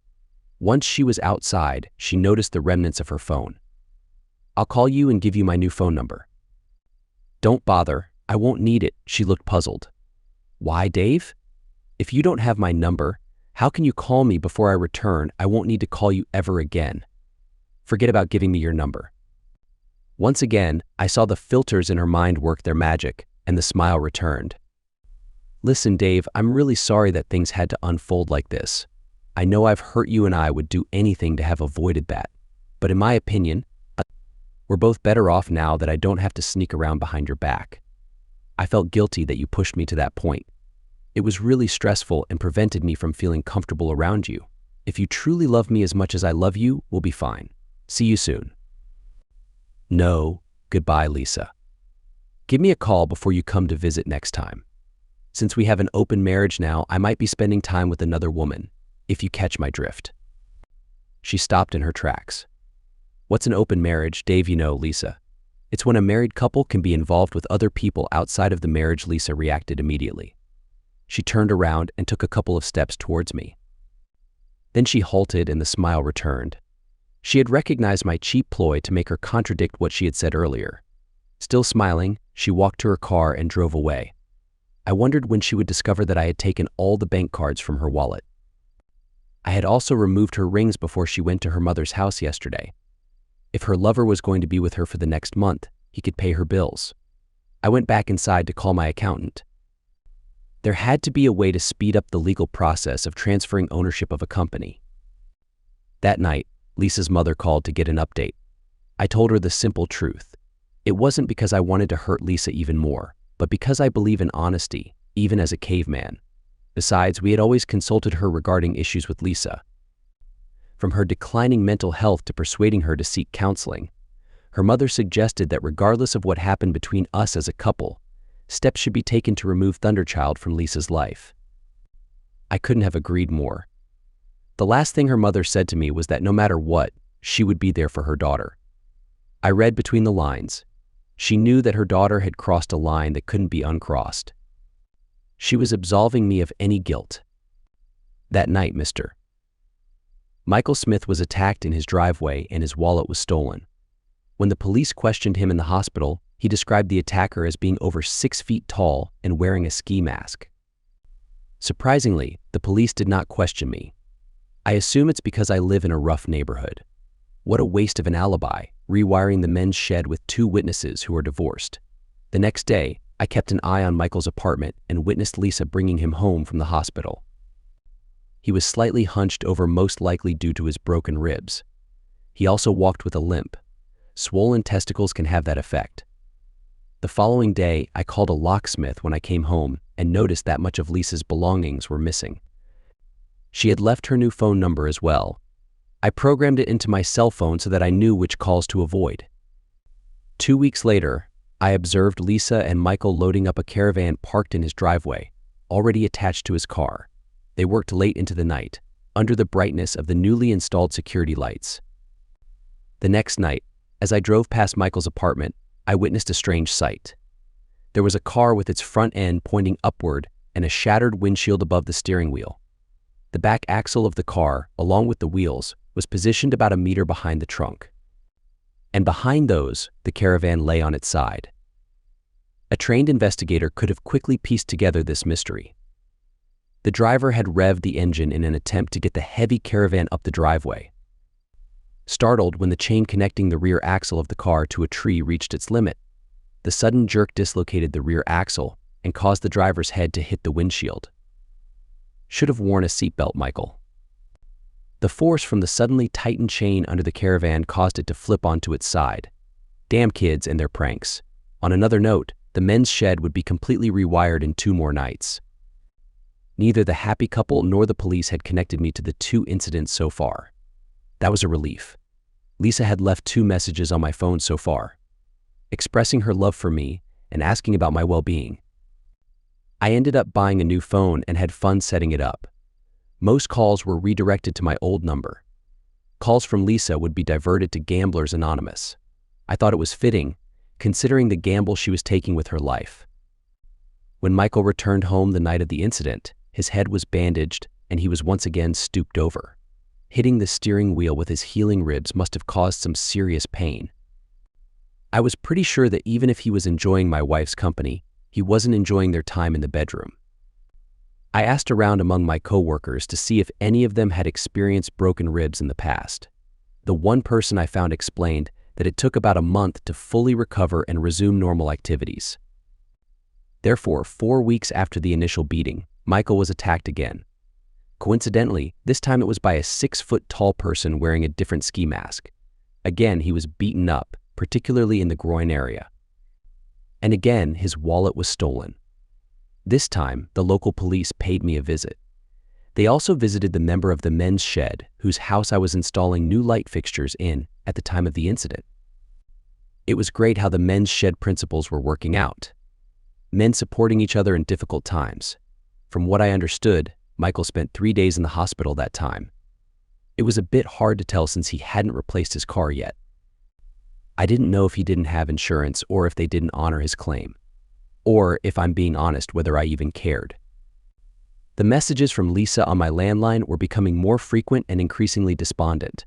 Once she was outside, she noticed the remnants of her phone. I'll call you and give you my new phone number. Don't bother. I won't need it. She looked puzzled. Why, Dave? If you don't have my number, how can you call me before I return? I won't need to call you ever again. Forget about giving me your number. Once again, I saw the filters in her mind work their magic, and the smile returned. Listen, Dave, I'm really sorry that things had to unfold like this. I know I've hurt you and I would do anything to have avoided that. But in my opinion, we're both better off now that I don't have to sneak around behind your back. I felt guilty that you pushed me to that point. It was really stressful and prevented me from feeling comfortable around you. If you truly love me as much as I love you, we'll be fine. See you soon. No, goodbye, Lisa. Give me a call before you come to visit next time. Since we have an open marriage now, I might be spending time with another woman, if you catch my drift." She stopped in her tracks. "What's an open marriage, Dave? You know, Lisa. It's when a married couple can be involved with other people outside of the marriage." Lisa reacted immediately. She turned around and took a couple of steps towards me. Then she halted and the smile returned. She had recognized my cheap ploy to make her contradict what she had said earlier. Still smiling, she walked to her car and drove away. I wondered when she would discover that I had taken all the bank cards from her wallet. I had also removed her rings before she went to her mother's house yesterday. If her lover was going to be with her for the next month, he could pay her bills. I went back inside to call my accountant. There had to be a way to speed up the legal process of transferring ownership of a company. That night, Lisa's mother called to get an update. I told her the simple truth. It wasn't because I wanted to hurt Lisa even more, but because I believe in honesty, even as a caveman. Besides, we had always consulted her regarding issues with Lisa. From her declining mental health to persuading her to seek counseling, her mother suggested that regardless of what happened between us as a couple, steps should be taken to remove Thunderchild from Lisa's life. I couldn't have agreed more. The last thing her mother said to me was that no matter what, she would be there for her daughter. I read between the lines. She knew that her daughter had crossed a line that couldn't be uncrossed. She was absolving me of any guilt. That night, Mr. Michael Smith was attacked in his driveway and his wallet was stolen. When the police questioned him in the hospital, he described the attacker as being over 6 feet tall and wearing a ski mask. Surprisingly, the police did not question me. I assume it's because I live in a rough neighborhood. What a waste of an alibi, rewiring the men's shed with 2 witnesses who are divorced. The next day, I kept an eye on Michael's apartment and witnessed Lisa bringing him home from the hospital. He was slightly hunched over, most likely due to his broken ribs. He also walked with a limp. Swollen testicles can have that effect. The following day, I called a locksmith when I came home and noticed that much of Lisa's belongings were missing. She had left her new phone number as well. I programmed it into my cell phone so that I knew which calls to avoid. 2 weeks later, I observed Lisa and Michael loading up a caravan parked in his driveway, already attached to his car. They worked late into the night, under the brightness of the newly installed security lights. The next night, as I drove past Michael's apartment, I witnessed a strange sight. There was a car with its front end pointing upward and a shattered windshield above the steering wheel. The back axle of the car, along with the wheels, was positioned about a meter behind the trunk. And behind those, the caravan lay on its side. A trained investigator could have quickly pieced together this mystery. The driver had revved the engine in an attempt to get the heavy caravan up the driveway. Startled when the chain connecting the rear axle of the car to a tree reached its limit, the sudden jerk dislocated the rear axle and caused the driver's head to hit the windshield. Should have worn a seatbelt, Michael. The force from the suddenly tightened chain under the caravan caused it to flip onto its side. Damn kids and their pranks. On another note, the men's shed would be completely rewired in 2 more nights. Neither the happy couple nor the police had connected me to the 2 incidents so far. That was a relief. Lisa had left 2 messages on my phone so far, expressing her love for me and asking about my well-being. I ended up buying a new phone and had fun setting it up. Most calls were redirected to my old number. Calls from Lisa would be diverted to Gamblers Anonymous. I thought it was fitting, considering the gamble she was taking with her life. When Michael returned home the night of the incident, his head was bandaged and he was once again stooped over. Hitting the steering wheel with his healing ribs must have caused some serious pain. I was pretty sure that even if he was enjoying my wife's company, he wasn't enjoying their time in the bedroom. I asked around among my coworkers to see if any of them had experienced broken ribs in the past. The one person I found explained that it took about a month to fully recover and resume normal activities. Therefore, 4 weeks after the initial beating, Michael was attacked again. Coincidentally, this time it was by a 6-foot-tall person wearing a different ski mask. Again, he was beaten up, particularly in the groin area. And again, his wallet was stolen. This time, the local police paid me a visit. They also visited the member of the men's shed, whose house I was installing new light fixtures in at the time of the incident. It was great how the men's shed principles were working out. Men supporting each other in difficult times. From what I understood, Michael spent 3 days in the hospital that time. It was a bit hard to tell since he hadn't replaced his car yet. I didn't know if he didn't have insurance or if they didn't honor his claim. Or, if I'm being honest, whether I even cared. The messages from Lisa on my landline were becoming more frequent and increasingly despondent.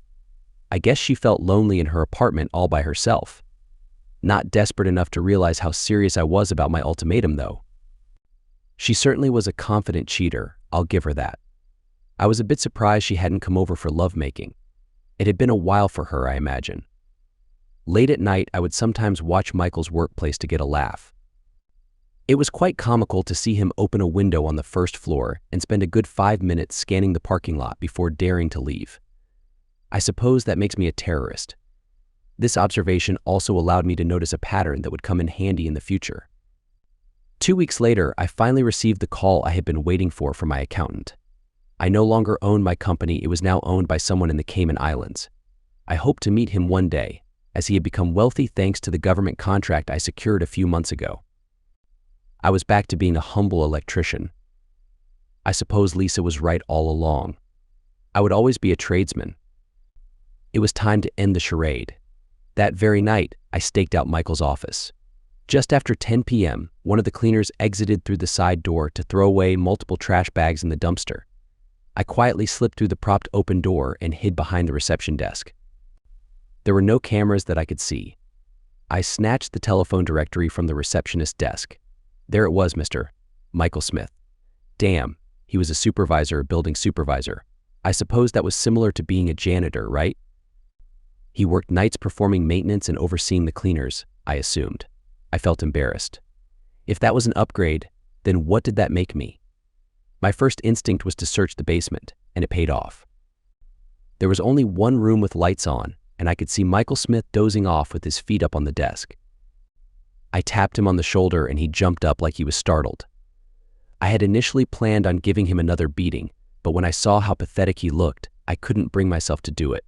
I guess she felt lonely in her apartment all by herself. Not desperate enough to realize how serious I was about my ultimatum, though. She certainly was a confident cheater, I'll give her that. I was a bit surprised she hadn't come over for lovemaking. It had been a while for her, I imagine. Late at night, I would sometimes watch Michael's workplace to get a laugh. It was quite comical to see him open a window on the first floor and spend a good 5 minutes scanning the parking lot before daring to leave. I suppose that makes me a terrorist. This observation also allowed me to notice a pattern that would come in handy in the future. 2 weeks later, I finally received the call I had been waiting for from my accountant. I no longer owned my company, it was now owned by someone in the Cayman Islands. I hoped to meet him one day, as he had become wealthy thanks to the government contract I secured a few months ago. I was back to being a humble electrician. I suppose Lisa was right all along. I would always be a tradesman. It was time to end the charade. That very night, I staked out Michael's office. Just after 10 p.m., one of the cleaners exited through the side door to throw away multiple trash bags in the dumpster. I quietly slipped through the propped open door and hid behind the reception desk. There were no cameras that I could see. I snatched the telephone directory from the receptionist's desk. There it was, Mr. Michael Smith. Damn, he was a supervisor, a building supervisor. I suppose that was similar to being a janitor, right? He worked nights performing maintenance and overseeing the cleaners, I assumed. I felt embarrassed. If that was an upgrade, then what did that make me? My first instinct was to search the basement, and it paid off. There was only one room with lights on, and I could see Michael Smith dozing off with his feet up on the desk. I tapped him on the shoulder and he jumped up like he was startled. I had initially planned on giving him another beating, but when I saw how pathetic he looked, I couldn't bring myself to do it.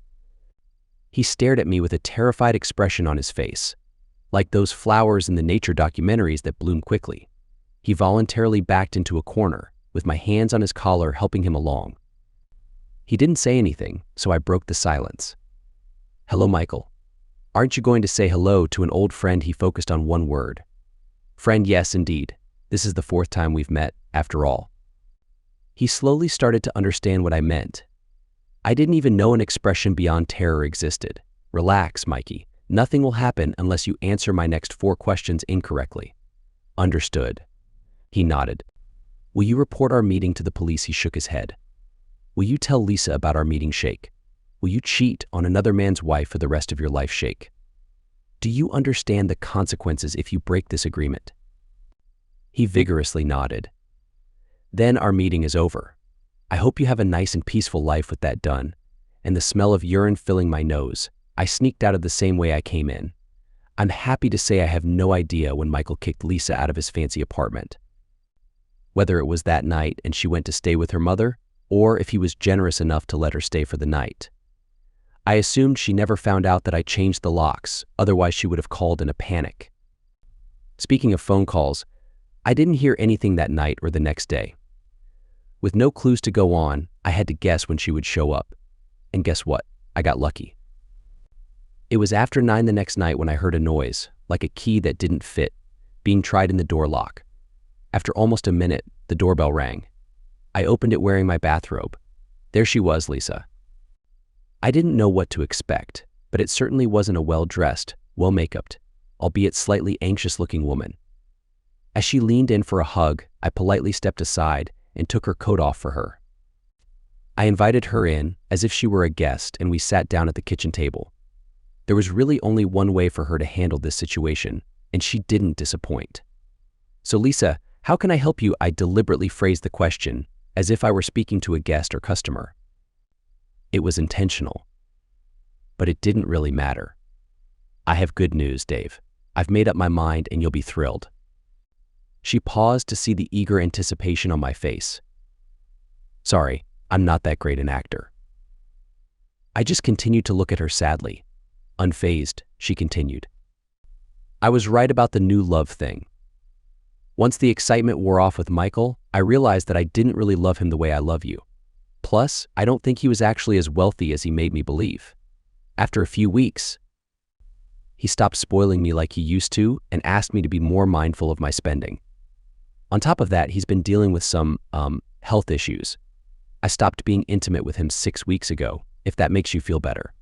He stared at me with a terrified expression on his face, like those flowers in the nature documentaries that bloom quickly. He voluntarily backed into a corner, with my hands on his collar helping him along. He didn't say anything, so I broke the silence. Hello, Michael. Aren't you going to say hello to an old friend? He focused on one word. Friend, yes, indeed. This is the 4th time we've met, after all. He slowly started to understand what I meant. I didn't even know an expression beyond terror existed. Relax, Mikey. Nothing will happen unless you answer my next 4 questions incorrectly. Understood. He nodded. Will you report our meeting to the police? He shook his head. Will you tell Lisa about our meeting? Shake. Will you cheat on another man's wife for the rest of your life? Shake. Do you understand the consequences if you break this agreement? He vigorously nodded. Then our meeting is over. I hope you have a nice and peaceful life. With that done, and the smell of urine filling my nose, I sneaked out of the same way I came in. I'm happy to say I have no idea when Michael kicked Lisa out of his fancy apartment. Whether it was that night and she went to stay with her mother, or if he was generous enough to let her stay for the night. I assumed she never found out that I changed the locks, otherwise she would have called in a panic. Speaking of phone calls, I didn't hear anything that night or the next day. With no clues to go on, I had to guess when she would show up. And guess what? I got lucky. It was after 9 the next night when I heard a noise, like a key that didn't fit, being tried in the door lock. After almost a minute, the doorbell rang. I opened it wearing my bathrobe. There she was, Lisa. I didn't know what to expect, but it certainly wasn't a well-dressed, well-makeuped, albeit slightly anxious-looking woman. As she leaned in for a hug, I politely stepped aside and took her coat off for her. I invited her in, as if she were a guest, and we sat down at the kitchen table. There was really only one way for her to handle this situation, and she didn't disappoint. So, Lisa, how can I help you? I deliberately phrased the question, as if I were speaking to a guest or customer. It was intentional. But it didn't really matter. I have good news, Dave. I've made up my mind and you'll be thrilled. She paused to see the eager anticipation on my face. Sorry, I'm not that great an actor. I just continued to look at her sadly. Unfazed, she continued. I was right about the new love thing. Once the excitement wore off with Michael, I realized that I didn't really love him the way I love you. Plus, I don't think he was actually as wealthy as he made me believe. After a few weeks, he stopped spoiling me like he used to and asked me to be more mindful of my spending. On top of that, he's been dealing with some, health issues. I stopped being intimate with him 6 weeks ago, if that makes you feel better.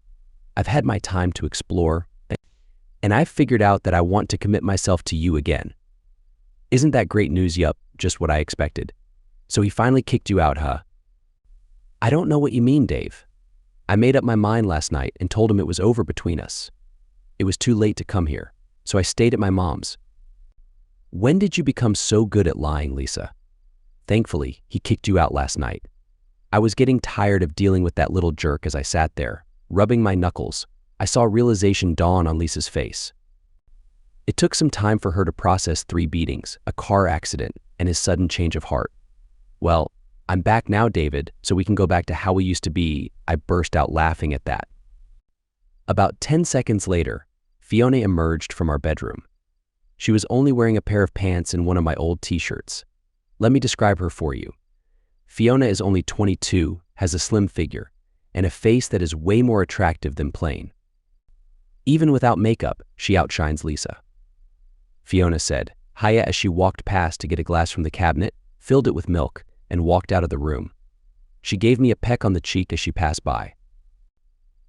I've had my time to explore, and I've figured out that I want to commit myself to you again. Isn't that great news? Yup, just what I expected. So he finally kicked you out, huh? I don't know what you mean, Dave. I made up my mind last night and told him it was over between us. It was too late to come here, so I stayed at my mom's. When did you become so good at lying, Lisa? Thankfully, he kicked you out last night. I was getting tired of dealing with that little jerk as I sat there, rubbing my knuckles. I saw realization dawn on Lisa's face. It took some time for her to process 3 beatings, a car accident, and his sudden change of heart. Well, I'm back now, David, so we can go back to how we used to be. I burst out laughing at that. About 10 seconds later, Fiona emerged from our bedroom. She was only wearing a pair of pants and one of my old t-shirts. Let me describe her for you. Fiona is only 22, has a slim figure, and a face that is way more attractive than plain. Even without makeup, she outshines Lisa. Fiona said, hiya, as she walked past to get a glass from the cabinet, filled it with milk, and walked out of the room. She gave me a peck on the cheek as she passed by.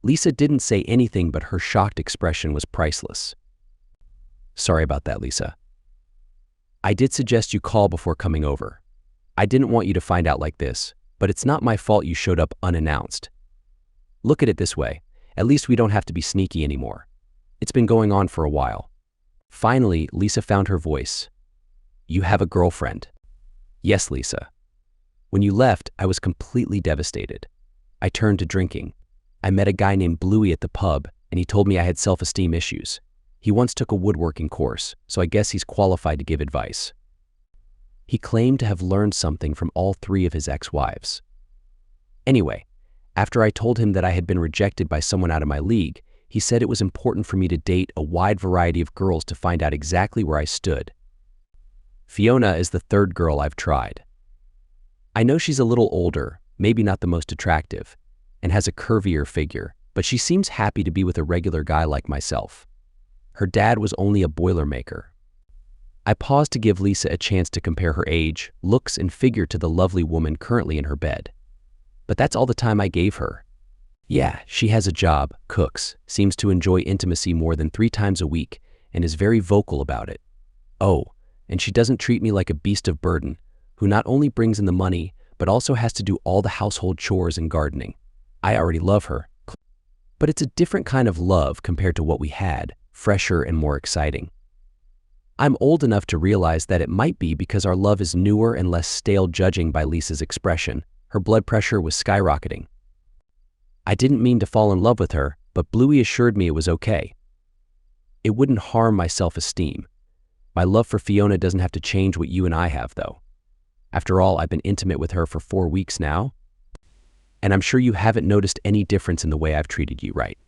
Lisa didn't say anything, but her shocked expression was priceless. Sorry about that, Lisa. I did suggest you call before coming over. I didn't want you to find out like this, but it's not my fault you showed up unannounced. Look at it this way, at least we don't have to be sneaky anymore. It's been going on for a while. Finally, Lisa found her voice. You have a girlfriend. Yes, Lisa. When you left, I was completely devastated. I turned to drinking. I met a guy named Bluey at the pub, and he told me I had self-esteem issues. He once took a woodworking course, so I guess he's qualified to give advice. He claimed to have learned something from all 3 of his ex-wives. Anyway, after I told him that I had been rejected by someone out of my league, he said it was important for me to date a wide variety of girls to find out exactly where I stood. Fiona is the 3rd girl I've tried. I know she's a little older, maybe not the most attractive, and has a curvier figure, but she seems happy to be with a regular guy like myself. Her dad was only a boilermaker. I paused to give Lisa a chance to compare her age, looks, and figure to the lovely woman currently in her bed. But that's all the time I gave her. Yeah, she has a job, cooks, seems to enjoy intimacy more than 3 times a week, and is very vocal about it. Oh, and she doesn't treat me like a beast of burden, who not only brings in the money, but also has to do all the household chores and gardening. I already love her. But it's a different kind of love compared to what we had, fresher and more exciting. I'm old enough to realize that it might be because our love is newer and less stale. Judging by Lisa's expression, her blood pressure was skyrocketing. I didn't mean to fall in love with her, but Bluey assured me it was okay. It wouldn't harm my self-esteem. My love for Fiona doesn't have to change what you and I have, though. After all, I've been intimate with her for 4 weeks now, and I'm sure you haven't noticed any difference in the way I've treated you, right?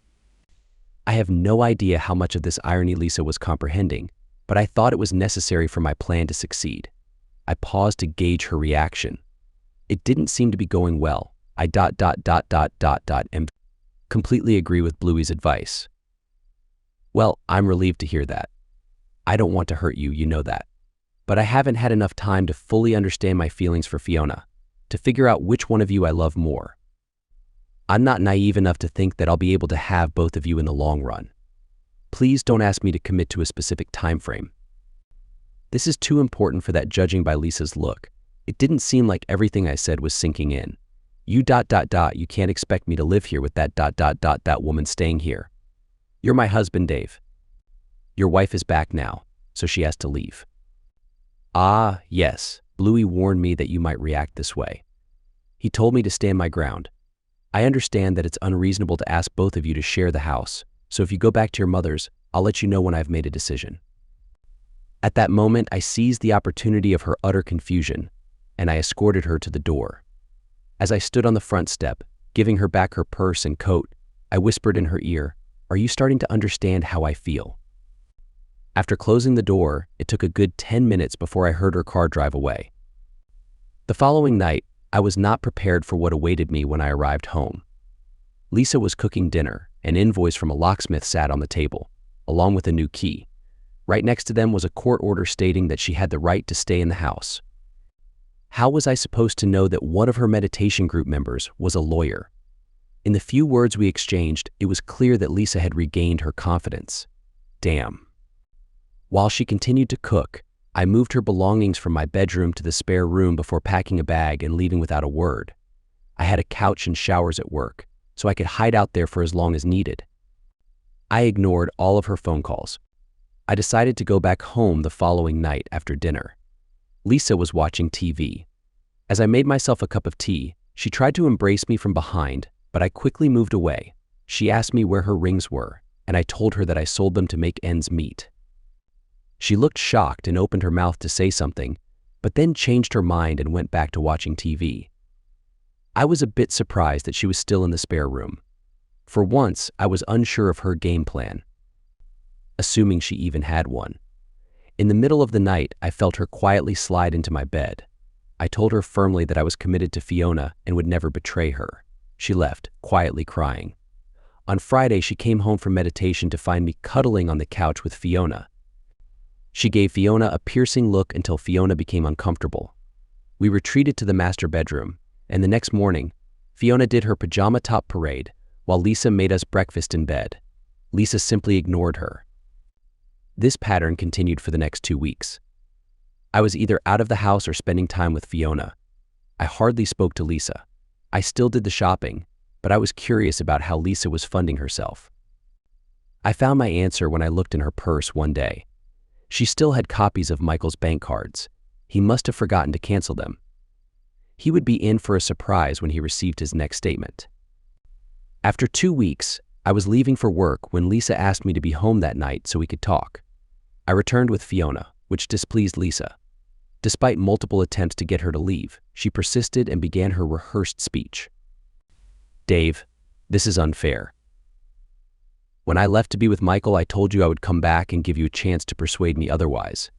I have no idea how much of this irony Lisa was comprehending, but I thought it was necessary for my plan to succeed. I paused to gauge her reaction. It didn't seem to be going well. I and completely agree with Bluey's advice. Well, I'm relieved to hear that. I don't want to hurt you, you know that. But I haven't had enough time to fully understand my feelings for Fiona, to figure out which one of you I love more. I'm not naive enough to think that I'll be able to have both of you in the long run. Please don't ask me to commit to a specific time frame. This is too important for that, judging by Lisa's look. It didn't seem like everything I said was sinking in. You can't expect me to live here with that woman staying here. You're my husband, Dave. Your wife is back now, so she has to leave. Ah, yes, Bluey warned me that you might react this way. He told me to stand my ground. I understand that it's unreasonable to ask both of you to share the house, so if you go back to your mother's, I'll let you know when I've made a decision. At that moment, I seized the opportunity of her utter confusion, and I escorted her to the door. As I stood on the front step, giving her back her purse and coat, I whispered in her ear, "Are you starting to understand how I feel?" After closing the door, it took a good 10 minutes before I heard her car drive away. The following night, I was not prepared for what awaited me when I arrived home. Lisa was cooking dinner. An invoice from a locksmith sat on the table, along with a new key. Right next to them was a court order stating that she had the right to stay in the house. How was I supposed to know that one of her meditation group members was a lawyer? In the few words we exchanged, it was clear that Lisa had regained her confidence. Damn. While she continued to cook, I moved her belongings from my bedroom to the spare room before packing a bag and leaving without a word. I had a couch and showers at work, so I could hide out there for as long as needed. I ignored all of her phone calls. I decided to go back home the following night after dinner. Lisa was watching TV. As I made myself a cup of tea, she tried to embrace me from behind, but I quickly moved away. She asked me where her rings were, and I told her that I sold them to make ends meet. She looked shocked and opened her mouth to say something, but then changed her mind and went back to watching TV. I was a bit surprised that she was still in the spare room. For once, I was unsure of her game plan, assuming she even had one. In the middle of the night, I felt her quietly slide into my bed. I told her firmly that I was committed to Fiona and would never betray her. She left, quietly crying. On Friday, she came home from meditation to find me cuddling on the couch with Fiona. She gave Fiona a piercing look until Fiona became uncomfortable. We retreated to the master bedroom, and the next morning, Fiona did her pajama top parade while Lisa made us breakfast in bed. Lisa simply ignored her. This pattern continued for the next 2 weeks. I was either out of the house or spending time with Fiona. I hardly spoke to Lisa. I still did the shopping, but I was curious about how Lisa was funding herself. I found my answer when I looked in her purse one day. She still had copies of Michael's bank cards. He must have forgotten to cancel them. He would be in for a surprise when he received his next statement. After 2 weeks, I was leaving for work when Lisa asked me to be home that night so we could talk. I returned with Fiona, which displeased Lisa. Despite multiple attempts to get her to leave, she persisted and began her rehearsed speech. Dave, this is unfair. When I left to be with Michael, I told you I would come back and give you a chance to persuade me otherwise.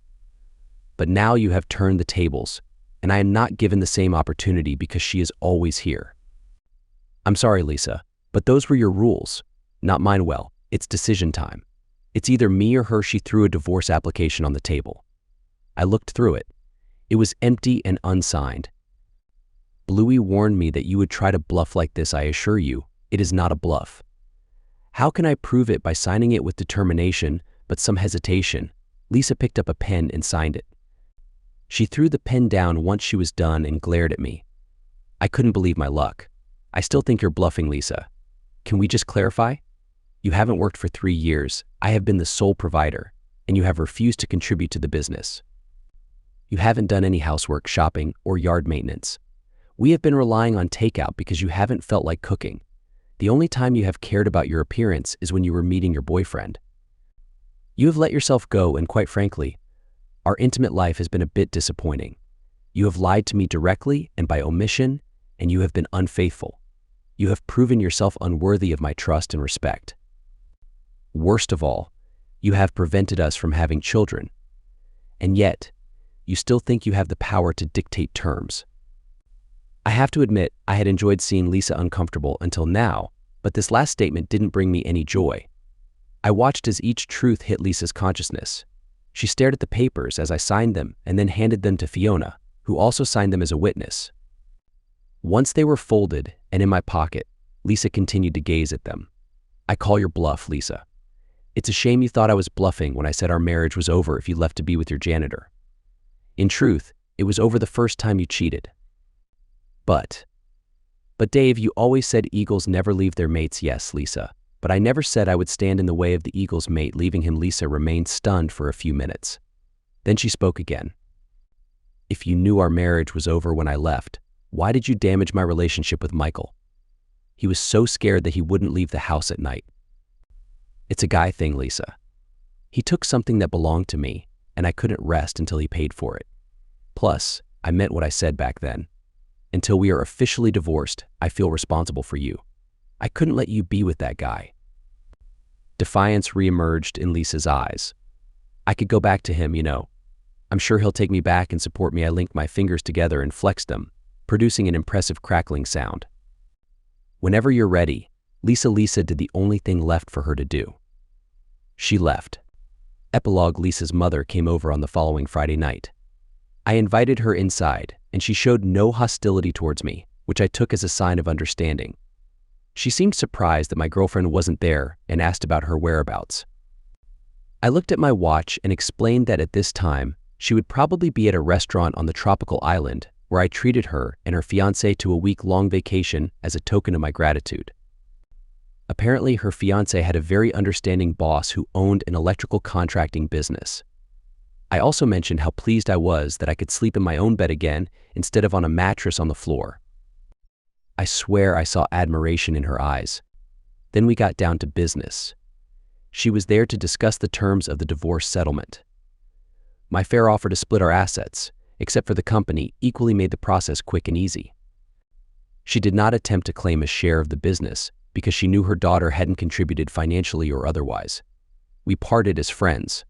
But now you have turned the tables, and I am not given the same opportunity because she is always here. I'm sorry, Lisa, but those were your rules, not mine. Well, it's decision time. It's either me or her. She threw a divorce application on the table. I looked through it. It was empty and unsigned. Bluey warned me that you would try to bluff like this. I assure you, it is not a bluff. How can I prove it by signing it with determination, but some hesitation? Lisa picked up a pen and signed it. She threw the pen down once she was done and glared at me. I couldn't believe my luck. I still think you're bluffing, Lisa. Can we just clarify? You haven't worked for 3 years. I have been the sole provider, and you have refused to contribute to the business. You haven't done any housework, shopping, or yard maintenance. We have been relying on takeout because you haven't felt like cooking. The only time you have cared about your appearance is when you were meeting your boyfriend. You have let yourself go, and quite frankly, our intimate life has been a bit disappointing. You have lied to me directly and by omission, and you have been unfaithful. You have proven yourself unworthy of my trust and respect. Worst of all, you have prevented us from having children. And yet, you still think you have the power to dictate terms. I have to admit, I had enjoyed seeing Lisa uncomfortable until now, but this last statement didn't bring me any joy. I watched as each truth hit Lisa's consciousness. She stared at the papers as I signed them and then handed them to Fiona, who also signed them as a witness. Once they were folded and in my pocket, Lisa continued to gaze at them. I call your bluff, Lisa. It's a shame you thought I was bluffing when I said our marriage was over if you left to be with your janitor. In truth, it was over the first time you cheated. But Dave, you always said eagles never leave their mates. Yes, Lisa, but I never said I would stand in the way of the eagle's mate leaving him. Lisa remained stunned for a few minutes. Then she spoke again. If you knew our marriage was over when I left, why did you damage my relationship with Michael? He was so scared that he wouldn't leave the house at night. It's a guy thing, Lisa. He took something that belonged to me, and I couldn't rest until he paid for it. Plus, I meant what I said back then. Until we are officially divorced, I feel responsible for you. I couldn't let you be with that guy. Defiance reemerged in Lisa's eyes. I could go back to him, you know. I'm sure he'll take me back and support me. I linked my fingers together and flexed them, producing an impressive crackling sound. Whenever you're ready, Lisa did the only thing left for her to do. She left. Epilogue: Lisa's mother came over on the following Friday night. I invited her inside, and she showed no hostility towards me, which I took as a sign of understanding. She seemed surprised that my girlfriend wasn't there and asked about her whereabouts. I looked at my watch and explained that at this time, she would probably be at a restaurant on the tropical island where I treated her and her fiancé to a week-long vacation as a token of my gratitude. Apparently, her fiancé had a very understanding boss who owned an electrical contracting business. I also mentioned how pleased I was that I could sleep in my own bed again instead of on a mattress on the floor. I swear I saw admiration in her eyes. Then we got down to business. She was there to discuss the terms of the divorce settlement. My fair offer to split our assets, except for the company, equally made the process quick and easy. She did not attempt to claim a share of the business because she knew her daughter hadn't contributed financially or otherwise. We parted as friends.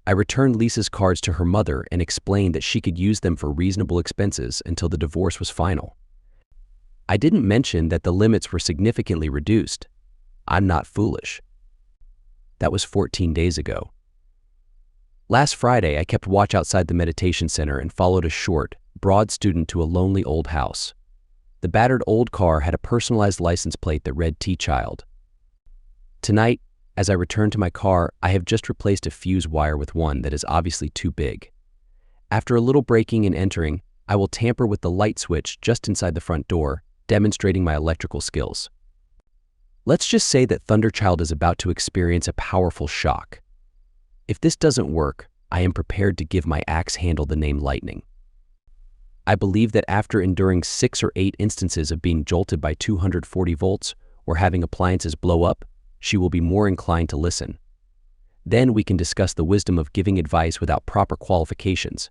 I returned Lisa's cards to her mother and explained that she could use them for reasonable expenses until the divorce was final. I didn't mention that the limits were significantly reduced. I'm not foolish. That was 14 days ago. Last Friday, I kept watch outside the meditation center and followed a short, broad student to a lonely old house. The battered old car had a personalized license plate that read T-Child. Tonight, as I return to my car, I have just replaced a fuse wire with one that is obviously too big. After a little breaking and entering, I will tamper with the light switch just inside the front door, demonstrating my electrical skills. Let's just say that Thunderchild is about to experience a powerful shock. If this doesn't work, I am prepared to give my axe handle the name Lightning. I believe that after enduring 6 or 8 instances of being jolted by 240 volts or having appliances blow up, she will be more inclined to listen. Then we can discuss the wisdom of giving advice without proper qualifications,